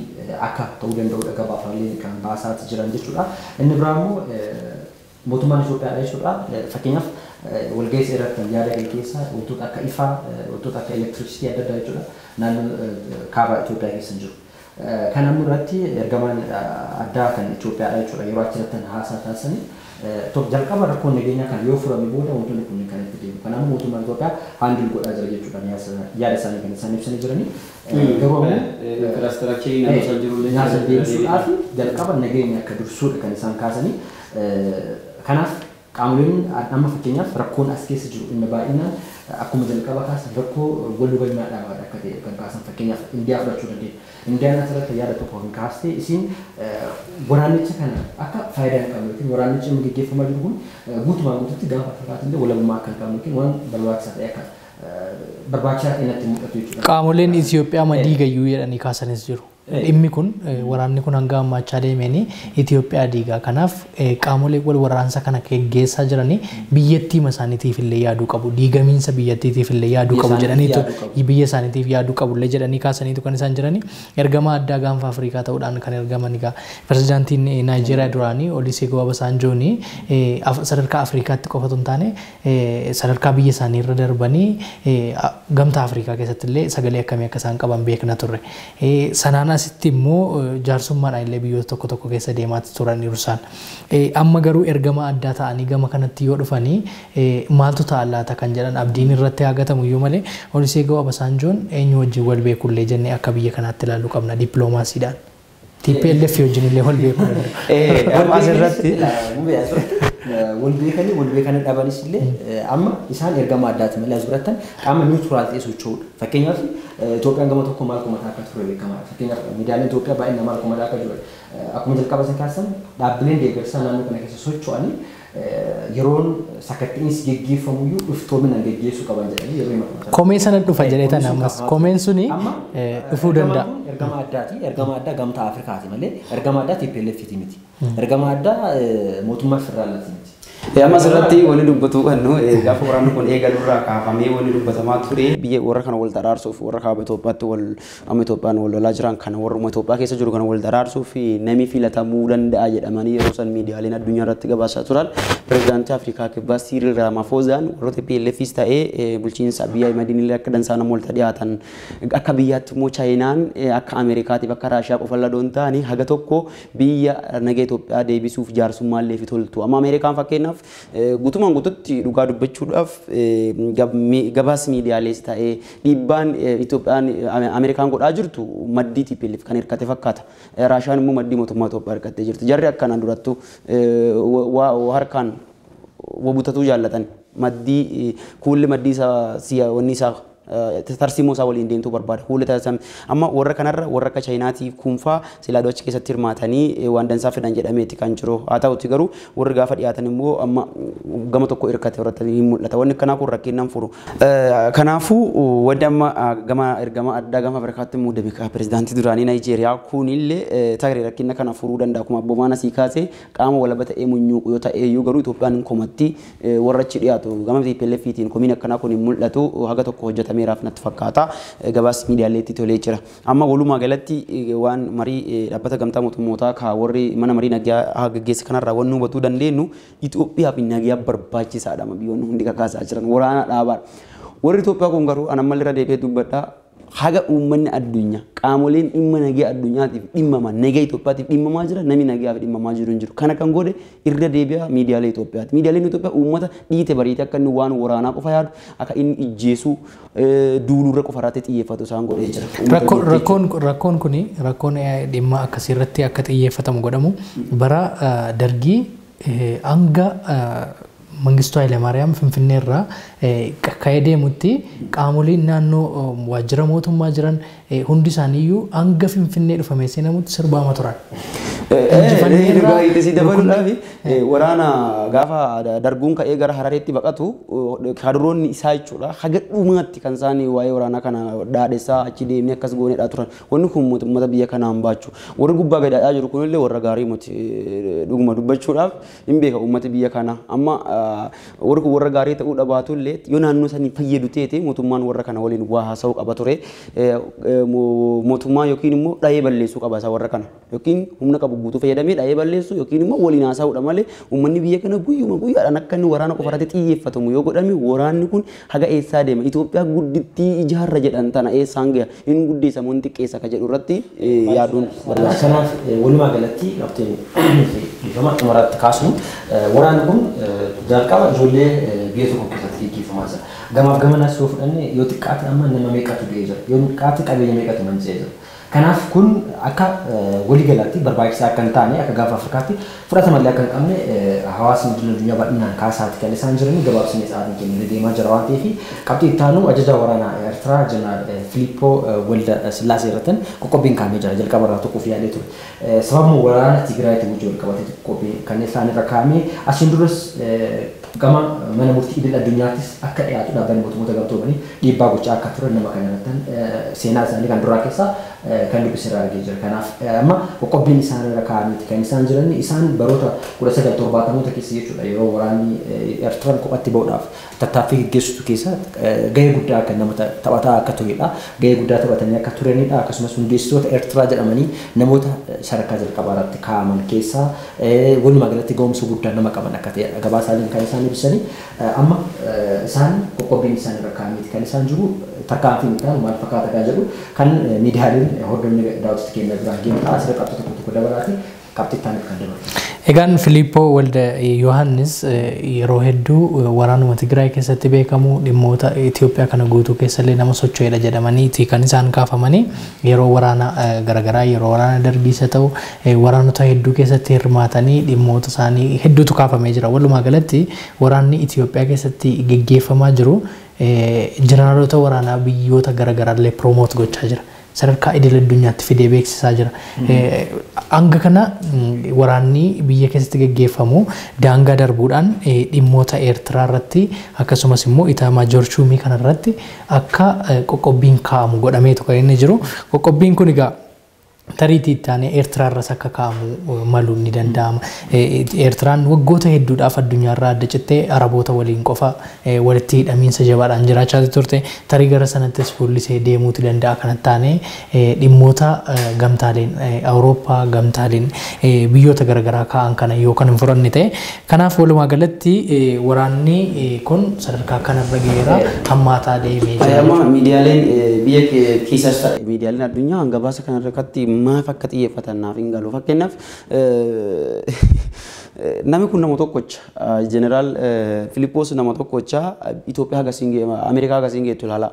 akka ta'uu danda'udha gabaafaalee kan baasaatti jiran jechuudha. Inni biraa immoo mootummaan Itoophiyaa jechuudha. Fakkeenyaaf walgahii irratti yaada keessa wantoota akka ifaa wantoota akka elektirisitii adda addaa jechuudha. Naannoo kaaba Itoophiyaa keessa jiru. Kan amma irratti ergamaan addaa kan Itoophiyaa jechuudha yeroo achirratti haasaa taasisanii jalqaba rakkoon nageenyaa kan yoo furame booda wantoonni kun kan itti deemu. Kanaafuu mootummaan Itoophiyaa haandil godhaa jira jechuudha yaada isaanii kan isaan ibsanii jiranii. Garuu infraastiraakcharii naannoo isaan jiru nyaata deebisuudhaa fi jalqaba nageenya akka dursuudha kan isaan kaasanii. Kanaaf qaamoleen amma fakkeenyaaf rakkoon as keessa jiru inni baay'inaan akkuma jalqaba kaasan rakkoo wal hubannaa dhaabaa akka ta'e kan kaasan fakkeenyaaf Indiyaa fudhachuu dandeenya. Indiyaan asirratti yaada tokko kan kaastee isiin waraanicha kana akka faayidaa hin qabne yookiin waraanichi inni gaggeeffamaa jiru kun guutumaan guututti gaafa Afrikaatti illee walabummaa akka hin qabne yookiin waan barbaachisaa ta'e akka barbaachisaa ta'e natti mul'atu jechuudha. Qaamoleen Itoophiyaa madii gayyuu jedhanii kaasanis jiru. dhimmi kun waraanni kun hanga ammaachaa deemanii Itoophiyaa diigaa kanaaf qaamolee wal waraansa kana geggeessaa jiranii biyyattii isaaniitiif illee yaaduu qabu diigamiinsa biyyattiitiif illee yaaduu qabu jedhaniitu biyya isaaniitiif yaaduu qabu illee jedhanii kaasaniitu kan isaan jiranii ergama addaa gaanfa Afrikaa ta'uudhaan kan ergaman egaa pirezidaantiin Naayijeeriyaa duraanii Olusegun Obasanjoo sadarkaa Afrikaatti qofatu hin taane sadarkaa biyya isaanii irra darbanii gamtaa Afrikaa keessatti illee sagalee akkamii akka isaan qaban beekna turre sanaan asitti immoo jaarsummaadhaan illee biyyoota tokko tokko keessa deemaatti turaniiru isaan. Amma garuu ergama addaa ta'anii gama kanatti yoo dhufanii maaltu ta'a laata kan jedhan abdiin irratti hagatamu iyyuu malee Olusegun Obasanjoon eenyu wajjin wal beekullee jennee akka biyya kanaatti ilaaluu qabna dippiloomaasiidhaan. TPLF wajjin illee wal beekuu danda'u. Asirratti wal beekanii dhabanis illee amma isaan ergama addaati malee as birattan qaama niwutiraal ta'e socho'uudha. Fakkeenyaaf Itoophiyaan gama tokko maal kumataa akka ture beekamaadha. Fakkeenyaaf miidiyaaleen Itoophiyaa baay'inaan maal kumataa akka jiru akkuma jalqaba isin kaasan dhaabbileen deeggarsaa naannoo kana keessa socho'anii yeroon sakattiinis geggeeffamuyyuu dhuftoominaan geggeessuu qaban jedhanii yeroo himatu. Komee sana dhufa jedheetan ammas komeen suni dhufuu danda'a. Ergama addaati. Ergama addaa gamtaa Afrikaati malee ergama addaa TPLF miti. Ergama addaa mootummaa federaalaati miti. Amma asirratti wanni dubbatu kannu gaafa waraanni kun eegalurraa kaafamee wanni dubbatamaa ture biyya warra kana wal daraarsuuf warra kaaba Itoophiyaatti wal amma Itoophiyaan wal lolaa jiran kana warra Itoophiyaa keessa jiru kana wal daraarsuuf namni filatamuu danda'a jedhamanii yeroo san miidiyaaleen addunyaa irratti gabaasaa turan pirezidaantii Afrikaa kibbaa Cyril Ramaphosa warra TPLFis ta'ee bulchiinsa Abiy Ahmed illee akka dansaa nama walta dhiyaatan akka biyyaatti immoo Chaayinaan akka Ameerikaatiif akka Raashiyaa qofa ladoon ta'anii haga tokko biyya nagaa Itoophiyaa deebisuuf jaarsummaa fi toltu amma Ameerikaan fakkeenyaaf guutumaan guututti dhugaa dubbachuudhaaf gabaas miidiyaalees ta'ee dhiibbaan Itoophiyaan Ameerikaan godhaa jirtu maddii TPLF kan hirkate fakkaata. Raashiyaan immoo maddii mootummaa Itoophiyaa hirkattee jirti. Jarri akkanaan durattu harkaan wabutatuu jaallatan maddii kuulli maddii isaa wanni isaa tarsiimoo isaa waliin deemtuu barbaada. Kuulli taasisan amma warra kanarra warra akka Chaayinaatiif kuunfaa silaadoo achi keessatti hirmaatanii waan dansaa fedhan jedhameeti kan jiru. Haa ta'utti garuu warri gaafa dhiyaatan immoo amma gama tokko hirkate warratanii mul'ata. Wanni akkanaa kun rakkinaan furu. Kanaafuu wanti amma gama ergama addaa gama Afrikaatti muudame pirezidaantii duraanii Naayijeeriyaa kunillee tagaree rakkina kana furuu danda'a. Akkuma abboomaan asii kaasee qaama walaba ta'ee munyuuqu yoo ta'e iyyuu garuu Itoophiyaan komatti warra achi dhiyaatu gama TPLFiitiin komiin akkanaa kun hin mul'atu haga tokko hojjetame. Meeraaf natti fakkaata gabaas miidiyaaleetti tolee jira. Amma walumaa galatti waan marii dhaabbata gamtaa mootummootaa ka warri mana marii nagaa gaggeessa kanarraa waan hubatuu dandeenyu Itoophiyaaf nagaa barbaachisaadha biyyoonni hundi kakaasaa jiran waraana dhaabaa. Warri Itoophiyaa kun garuu anammallee irra deebi'ee dubbadhaa haga uummanni addunyaa qaamoleen dhimma nagaa addunyaatiif dhimmaman nagaa Itoophiyaatiif dhimmamaa jira namni nagaaf dhimmamaa jiru hin jiru. Kana kan godhe irra deebi'aa miidiyaalee Itoophiyaati. Miidiyaaleen Itoophiyaa uummata dhiite bariite akka inni waan waraanaa qofa yaadu akka inni ijjeesuu duulurra qofa irratti xiyyeeffatu isaan godhee jira. Rakkoon kuni rakkoon dhimma akkasii irratti akka xiyyeeffatamu godhamu bara dargii hanga Mangistuu Hayilemaariyaam Finfinnee irraa ka'ee deemutti qaamoleen naannoo waajjira mootummaa jiran hundi isaaniiyyuu hanga Finfinnee dhufamee seenamutti sirbaama turan. Waraana gaafa darguun ka'ee gara Harareetti baqatu kaadroonni isaa jechuudha haga dhumaatti kan isaan waa'ee waraanaa kana dhaadheessaa achi deemnee akkas gooneedhaa turan. Wanni kun uummata biyya kanaan baachuu warri gubbaa gadaadhaa jiru kunillee warra gaarii miti dhuguma dubbachuudhaaf hin beeka uummata biyya kana amma warra gaarii ta'uu dhabaatullee yoo naannoo sanii fayyadu ta'e mootummaan warra kana waliin waa haasa'uu qaba ture. Mootummaa yookiin immoo dhahee balleessuu qaba isa warra kana yookiin humna qabu guutuu fayyadamee dhahee balleessu yookiin immoo waliin haasa'uudha malee uummanni biyya kana guyyuma guyyaadhaan akka inni waraana qofa irratti xiyyeeffatamu yoo godhame waraanni kun haga eessaa deema Itoophiyaa guddittii ijaarra jedhan tana eessaan gaha inni guddeessa moo xiqqeessa ka jedhu irratti yaaduun barbaachisa. Kanaaf walumaa galatti qabxee gama xumuraatti kaasnu waraanni kun jalqaba ijoollee biyya tokko keessatti gaggeeffamaa jira. Gamaaf gamanas yoo fudhanne yoo xiqqaate amma nama meeqatu ga'ee jira yoo xiqqaate qabeenya meeqatu manca'ee jira. Kanaaf kun akka waliigalaatti barbaachisaa akka hin taane akka gaafa Afrikaatti fudhatamallee akka hin qabne hawaasni addunyaa bal'inaan kaasaatti kan isaan jiranii gabaabsinee sa'aatiin keenya deemaa jira waan ta'eef qabxii itti aanu ajajaa waraanaa Eertiraa Jeneraal Filiippoo Walda Sillaasee irratti qoqqobbiin kaa'amee jira jalqaba irraa tokkoof yaadee ture. Sababni waraana Tigraayitiin wajjin wal qabatee qoqqobbii kan isaan irra kaa'amee asiin duras gama mana murtii idil addunyaattis akka dhiyaatu dhaabbanni mootummoota gamtoomanii dhiibbaa gochaa akka turan nama kana irratti seenaa isaanii kan duraa keessaa kan dubbisirraa argee jira. Kanaaf amma qoqqobbiin isaan irra kaa'amiti kan isaan jiran isaan baroota 1970moota keessa jechuudha yeroo waraanni Eertiraan kophatti ba'uudhaaf tattaaffii gaggeessitu keessa gahee guddaa akka nama taphataa akka turedha. Gahee guddaa taphatanii akka turanidha. Akkasumas hundeessitoota Eertiraa jedhamanii namoota sadarkaa jalqabaa irratti kaa'aman keessaa walumaa galatti ga'umsa guddaa nama qaban akka ta'edha. Gabaasaaleen kan isaan ibsanii amma isaan qoqqobbiin isaan irra kaa'amiti kan isaan jiru tarkaanfiin kan maal fakkaata kan jedhu kan miidiyaaleen hordofni daawwattoota keenya biraan geenye ta'a asirra qabxii tokko dabalaati qabxii itti kan dabalatu. Egaan Filiippoo Walda Yohaannis yeroo hedduu waraanuma Tigraay keessatti beekamu dhimmoota Itoophiyaa kana guutuu keessallee nama socho'edha jedhamaniiti kan isaan kaafamanii yeroo waraana garaagaraa yeroo waraana dargiis haa ta'u waraanota hedduu keessatti hirmaatanii dhimmoota isaanii hedduutu kaafamee jira. Walumaa galatti waraanni Itoophiyaa keessatti geggeeffamaa jiru jeneraalota waraanaa biyyoota garaagaraallee promoot gochaa jira. Sadarkaa idil addunyaatti fidee beeksisaa jira. Hanga kana waraanni biyya keessatti geggeeffamu daangaa darbuudhaan dhimmoota Eertiraa irratti akkasumas immoo Itaamaajoor Shuumii kana irratti akka qoqqobbiin kaa'amu godhameetu kan inni jiru. Qoqqobbiin kun egaa tariitii ittaanee Eertiraa irras akka kaa'amu maluun ni danda'ama. Eertiraan waggoota hedduudhaaf addunyaarraa adda cittee Araboota waliin qofa walitti hidhamiinsa jabaadhaan jiraachaa turte. Tarii gara sanattis fuullisee deemuuti danda'a. Kana taanee dhimmoota gamtaaleen Awurooppaa gamtaaleen biyyoota garaagaraa kaa'an kana yoo kan hin furanne ta'e. Kanaaf walumaa galatti waraanni kun sadarkaa kanarra gaheera hammaataa deemee jira. Miidiyaaleen biyya keessas ta'e miidiyaaleen addunyaa hanga baasa kanarra katti maaf akka xiyyeeffatan naaf hin galu. Fakkeenyaaf namni kun nama tokkocha jeneraal Filiippoos nama tokkocha Itoophiyaa hagasiin Ameerikaa hagasiin geettu ilaala.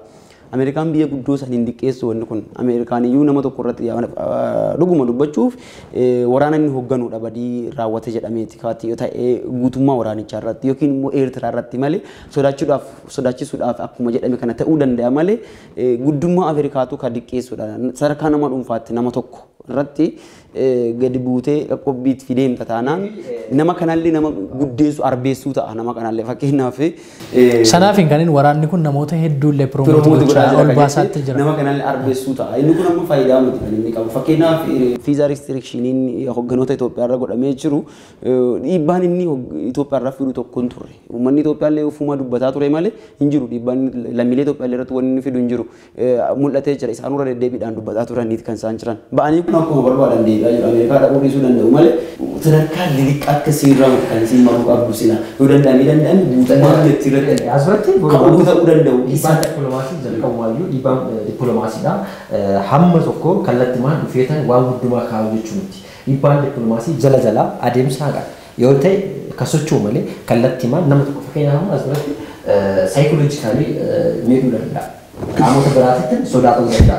Ameerikaan biyya guddoo san hin diqqeessu wanni kun Ameerikaan iyyuu nama tokko irratti dhuguma dubbachuuf waraana inni hoogganudha badii raawwate jedhameeti kaati yoo ta'e guutummaa waraanichaa irratti yookiin immoo Eertiraa irratti malee sodaachisuudhaaf akkuma jedhame kana ta'uu danda'a malee guddummaa Ameerikaatu kan diqqeessudha. Sadarkaa nama dhuunfaatti nama tokko irratti gadi buutee qoqqobbiit fideemta taanaan nama kanallee nama guddeessu arbeessuu ta'a nama kanallee fakkeenyaaf sanaaf kan inni waraanni kun namoota hedduullee promoot gochaa ol baasaatti jira nama kanallee arbeessuu ta'a inni kun amma faayidaa miti kan inni qabu fakkeenyaaf viizaa restrikshiniin hogganoota Itoophiyaa irra godhamee jiru dhiibbaan inni Itoophiyaa irra fidu tokko hin turre uummanni Itoophiyaa illee ufuma dubbataa ture malee hin jiru dhiibbaan lammiilee Itoophiyaa illee irratti wanni inni fidu hin jiru mul'atee jira isaan irra deddeebiidhaan dubbataa turaniiti kan isaan jiran ba'anii kun akkuma barbaadan deebi'aa jiru Ameerikaa dhaquu dhiisuu danda'u malee sadarkaa liliqaa akka siirraa kan isiin maruu qabdu sila yoo danda'ame guutummaa biyyattii irratti asirratti qabuu ta'uu danda'u. Dhiibbaan dippiloomaasii jalqabumayyuu dhiibbaan dippiloomaasiidha. Hamma tokko kallattimaan dhufeetan waan guddumaa kaa'u jechuu miti. Dhiibbaan dippiloomaasii jala adeemsa haqa yoo ta'e akka socho'u malee kallattimaan nama tokko fakkeenyaaf asirratti saayikooloojikaalii miidhuu danda'a. Qaamota biraatitti sodaatu danda'a.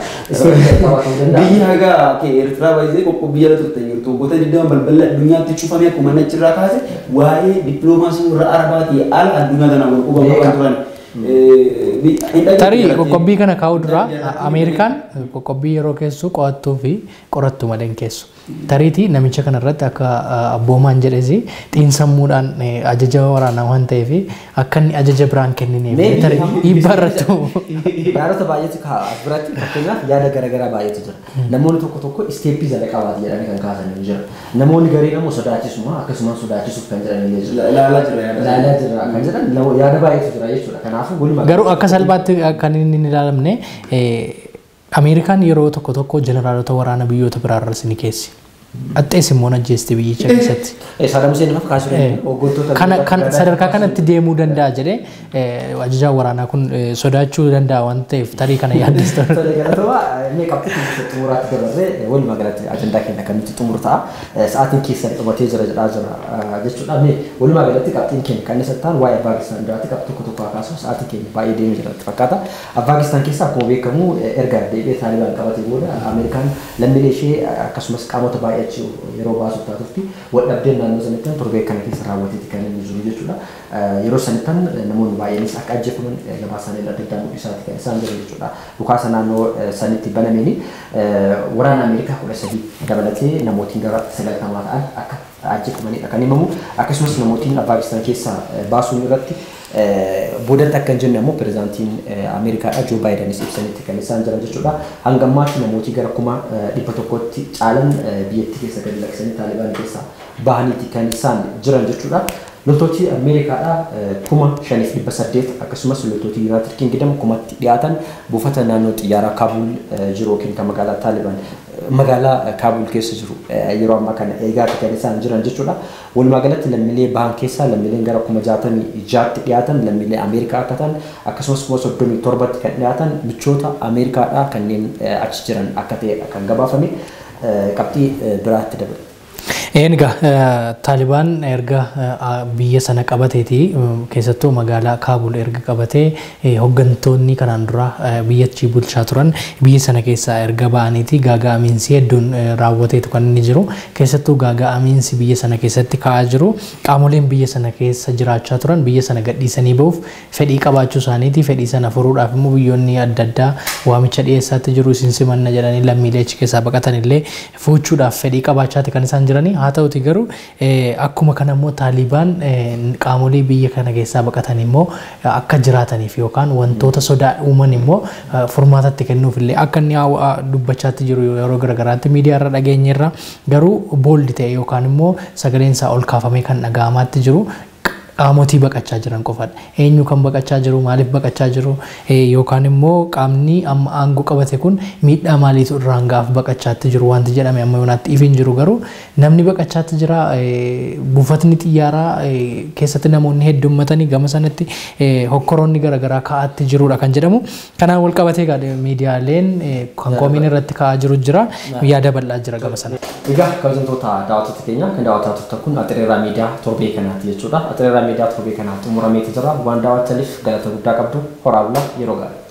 Biyyi hagaa Eertiraa baay'ee qoqqobbii jala turte jirtu waggoota 20 balbala addunyaatti cufamee akkuma nachirraa kaase waa'ee dippiloomaasii warra Arabaatii ala addunyaa kana wal quban qaban turan. Tarii qoqqobbii kana kaa'uu dura Ameerikaan qoqqobbii yeroo keessu qo'attuu fi qorattu malee hin keessu. Tariitii namicha kanarratti akka abboomaan jedhesi xiinsammuudhaan ajaja waraanaa waan ta'eef akka inni ajaja biraan kennineef tarii dhiibbaa irratti yaadota baay'eetu as biratti fakkeenyaaf yaada garaagaraa baay'eetu jira. Namoonni tokko isteeppii jala qabaate jedhanii kan kaasan jira. Namoonni gareen immoo sodaachisuma akkasumas sodaachisuuf kan jedhan illee jira. Ilaalaa jira kan jedhan yaada baay'eetu jira jechuudha. Kanaafuu walumaa garuu akka salphaatti kan inni hin ilaalamne Ameerikaan yeroo tokko jeneraalota waraana biyyoota biraarras ni keessi. Attees immoo najjeesti biyyicha keessatti. Saddam Hussein namaaf kaasuu kan sadarkaa kanatti deemuu danda'a jedhee ajajaan waraanaa kun sodaachuu danda'a waan ta'eef tarii kana yaaddessu. Inni qabxii xumuraatti dabarree walumaa galatti ajandaa keenya akkamitti xumuru ta'a. Sa'aatiin keessan dhumatee jira jechuudha. Walumaa galatti qabxiin keenya kan isa ta'an waa'ee Afgaanistaan biraatti qabxii tokko kaasuu sa'aatiin keenya baay'ee deemee jira fakkaata. Afgaanistaan keessa akkuma beekamu erga deebi'ee Taalibaan qabatee booda Ameerikaan lammiilee ishee akkasumas qaamota baay'ee yeroo baasuuf taatutti waldhabdeen naannoo sanatti torbee kana keessa raawwateeti kan inni jiru jechuudha. Yeroo sanatti namoonni baay'eenis akka ajjeefaman gabaasaan adda addaa mul'isaati kan isaan jiran jechuudha. Dhukaasa naannoo sanitti banameeni waraana Ameerikaa 13 dabalatee namootiin gara 90 ta'an akka ajjeefamanidha kan himamu. Akkasumas namootiin Afgaanistaan keessaa baasuun irratti boodatti akka hin jenne ammoo pirezidaantiin Ameerikaadha Joo Baayidenis ibsanitti kan isaan jiran jechuudha. Hanga ammaatti namootii gara 100,000tti caalan biyyattii keessa gadi lakkisanii Taalibaan keessaa bahaniiti kan isaan jiran jechuudha. Loltooti Ameerikaadha 5,800 akkasumas loltooti United Kingdom 1,000 dhiyaatan buufata naannoo xiyyaaraa Kaabul jiru yookiin kan magaalaa Taalibaan magaalaa Kaabul keessa jiru yeroo ammaa kana eegaa kan isaan jiran jechuudha. Walumaa galatti lammiilee bahan keessaa lammiileen gara 66,000tti dhiyaatan lammiilee Ameerikaa akka ta'an akkasumas 37tti kan dhiyaatan michoota Ameerikaadha kanneen achi jiran akka ta'e kan gabaafame qabxii biraatti dabala. Egaa Taalibaan erga biyya sana qabateeti keessattuu magaalaa Kaabul erga qabatee hooggantoonni kanaan dura biyyattii bulchaa turan biyya sana keessaa erga ba'aniiti gaaga'amiinsi hedduun raawwateetu kan inni jiru. Keessattuu gaaga'amiinsi biyya sana keessatti ka'aa jiru qaamoleen biyya sana keessa jiraachaa turan biyya sana gadhiisanii ba'uuf fedhii qabaachuu isaaniiti. Fedhii sana furuudhaaf immoo biyyoonni adda addaa waamicha dhiyeessaatti jiru isin simanna jedhanii lammiilee achi keessaa baqatan illee fuuchuudhaaf fedhii qabaachaati kan isaan jiranii. Haa ta'uti garuu akkuma kana immoo Taalibaan qaamolee biyya kana keessaa baqatan immoo akka jiraataniif yookaan wantoota sodaa uuman immoo furmaatatti kennuuf illee akka inni dubbachaatti jiru yeroo garagaraatti miidiyaa irra dhageenyerra garuu booldi ta'e yookaan immoo sagaleen isaa ol kaafamee kan dhaga'amaatti jiru. Qaamotii baqachaa jiran qofadha. Eenyu kan baqachaa jiru maaliif baqachaa jiru yookaan immoo qaamni amma aangoo qabate kun miidhaa maaliitu irraan gaaf baqachaatti jiru wanti jedhame amma yoonaatti ifin jiru garuu namni baqachaatti jira buufatni xiyyaaraa keessatti namoonni heddummatanii gama sanatti hokkoroonni garaagaraa ka'aatti jirudha kan jedhamu. Kanaan wal qabatee miidiyaaleen kan koomiin irratti ka'aa jiru jira yaada bal'aa jira gama sana. Egaa kabajamtoota daawwattoota keenya kan daawwataa turtan kun Axereeraa miidiyaa torbee kanaati jechuudha. Axereeraa miidiyaa torbee kanaa xumurameeti jira. Waan daawwattaniif galata guddaa qabdu. Horaa bulaa yeroo gaarii.